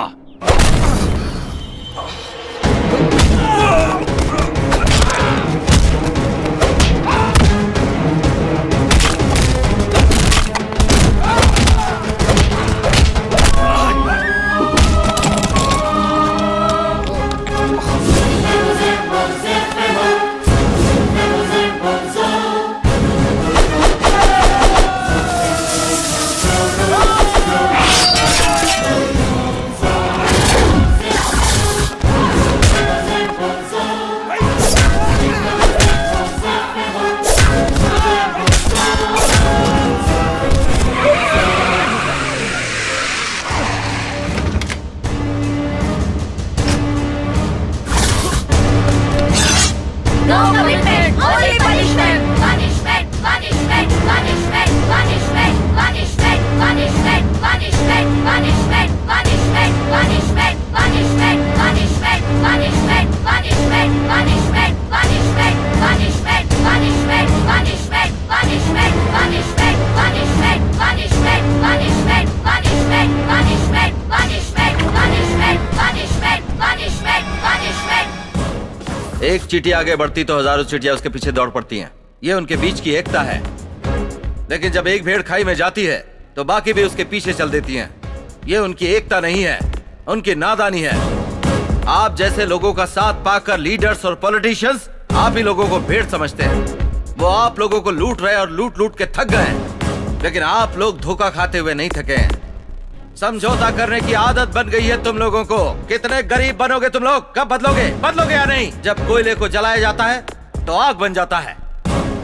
एक चींटी आगे बढ़ती तो हजारों चींटियां उसके पीछे दौड़ पड़ती हैं। ये उनके बीच की एकता है। लेकिन जब एक भेड़ खाई में जाती है तो बाकी भी उसके पीछे चल देती हैं। ये उनकी एकता नहीं है, उनकी नादानी है। आप जैसे लोगों का साथ पाकर लीडर्स और पॉलिटिशियंस आप ही लोगों को भेड़ समझते हैं। वो आप लोगों को लूट रहे और लूट लूट के थक गए हैं। लेकिन आप लोग धोखा खाते हुए नहीं थके हैं। समझौता करने की आदत बन गई है तुम लोगों को। कितने गरीब बनोगे तुम लोग? कब बदलोगे? बदलोगे या नहीं? जब कोयले को जलाया जाता है तो आग बन जाता है,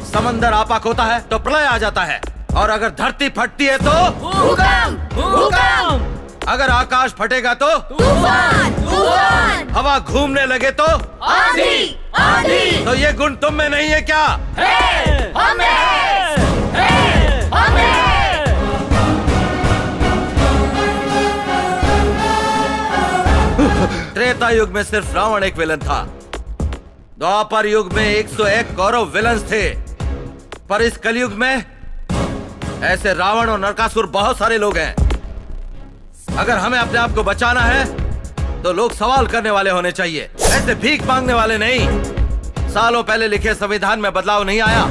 समंदर आपाक होता है तो प्रलय आ जाता है, और अगर धरती फटती है तो भूकंप, भूकंप। अगर आकाश फटेगा तो तूफान, तूफान। हवा घूमने लगे तो आंधी, आंधी। तो ये गुण तुम में नहीं है क्या? है, हम हैं, हम हैं। त्रेता युग में सिर्फ रावण एक विलन था। द्वापर युग में 101 कौरव विलन्स थे। पर इस कलयुग में ऐसे रावण और नरकासुर बहुत सारे लोग हैं। अगर हमें अपने आप को बचाना है तो लोग सवाल करने वाले होने चाहिए, ऐसे भीख मांगने वाले नहीं। सालों पहले लिखे संविधान में बदलाव नहीं आया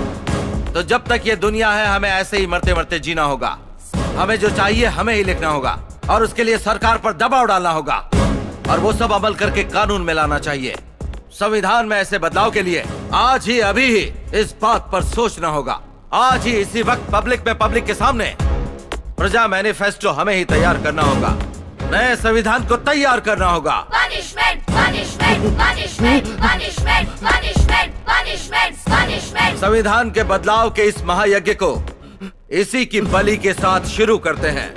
तो जब तक ये दुनिया है हमें ऐसे ही मरते मरते जीना होगा। हमें जो चाहिए हमें ही लिखना होगा और उसके लिए सरकार पर दबाव डालना होगा और वो सब अमल करके कानून में लाना चाहिए। संविधान में ऐसे बदलाव के लिए आज ही अभी ही इस बात पर सोचना होगा। आज ही इसी वक्त पब्लिक के सामने प्रजा मैनिफेस्टो हमें ही तैयार करना होगा। नए संविधान को तैयार करना होगा। Punishment, punishment, punishment, punishment, punishment, punishment, punishment। संविधान के बदलाव के इस महायज्ञ को इसी की बलि के साथ शुरू करते हैं।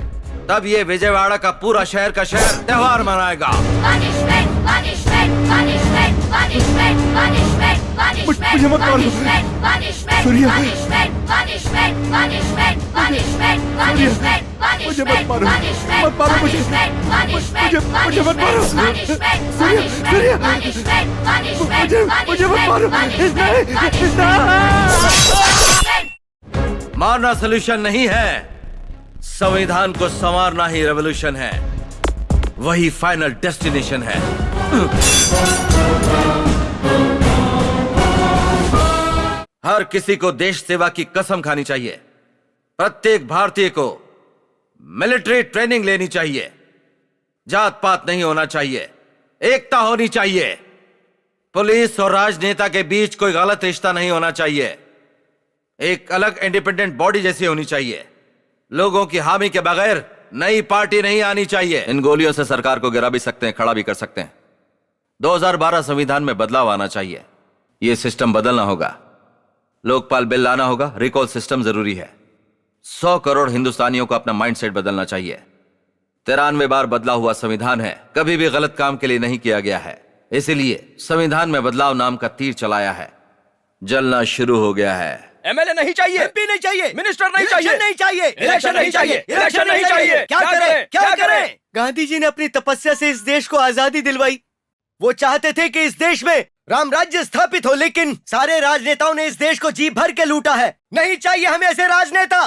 तब ये विजयवाड़ा का पूरा शहर का शहर त्योहार मनाएगा। Punishment, punishment, punishment, punishment, punishment, punishment, मुझे मत मारो। punishment, punishment, Surya. punishment, punishment, punishment, punishment, punishment, मुझे मत मारो। punishment, मत मारो मुझे। punishment, punishment, मुझे मत मारो। punishment, Surya, Surya. punishment, punishment, मुझे मत मारो। punishment, नहीं, नहीं। punishment, मारना सोल्यूशन नहीं है, संविधान को संवारना ही रेवोल्यूशन है, वही फाइनल डेस्टिनेशन है। हर किसी को देश सेवा की कसम खानी चाहिए। प्रत्येक भारतीय को मिलिट्री ट्रेनिंग लेनी चाहिए। जात पात नहीं होना चाहिए, एकता होनी चाहिए। पुलिस और राजनेता के बीच कोई गलत रिश्ता नहीं होना चाहिए। एक अलग इंडिपेंडेंट बॉडी जैसी होनी चाहिए। लोगों की हामी के बगैर नई पार्टी नहीं आनी चाहिए। इन गोलियों से सरकार को गिरा भी सकते हैं, खड़ा भी कर सकते हैं। 2012 संविधान में बदलाव आना चाहिए। यह सिस्टम बदलना होगा। लोकपाल बिल लाना होगा। रिकॉल सिस्टम जरूरी है। 100 करोड़ हिंदुस्तानियों को अपना माइंडसेट बदलना चाहिए। 93 बार बदला हुआ संविधान है, कभी भी गलत काम के लिए नहीं किया गया है। इसीलिए संविधान में बदलाव नाम का तीर चलाया है। जलना शुरू हो गया है। एमएलए नहीं चाहिए, एमपी नहीं चाहिए, मिनिस्टर नहीं चाहिए, नहीं चाहिए, इलेक्शन नहीं चाहिए, इलेक्शन नहीं चाहिए। क्या करें, क्या करें? गांधी जी ने अपनी तपस्या से इस देश को आजादी दिलवाई। वो चाहते थे कि इस देश में राम राज्य स्थापित हो, लेकिन सारे राजनेताओं ने इस देश को जी भर के लूटा है। नहीं चाहिए हमें ऐसे राजनेता।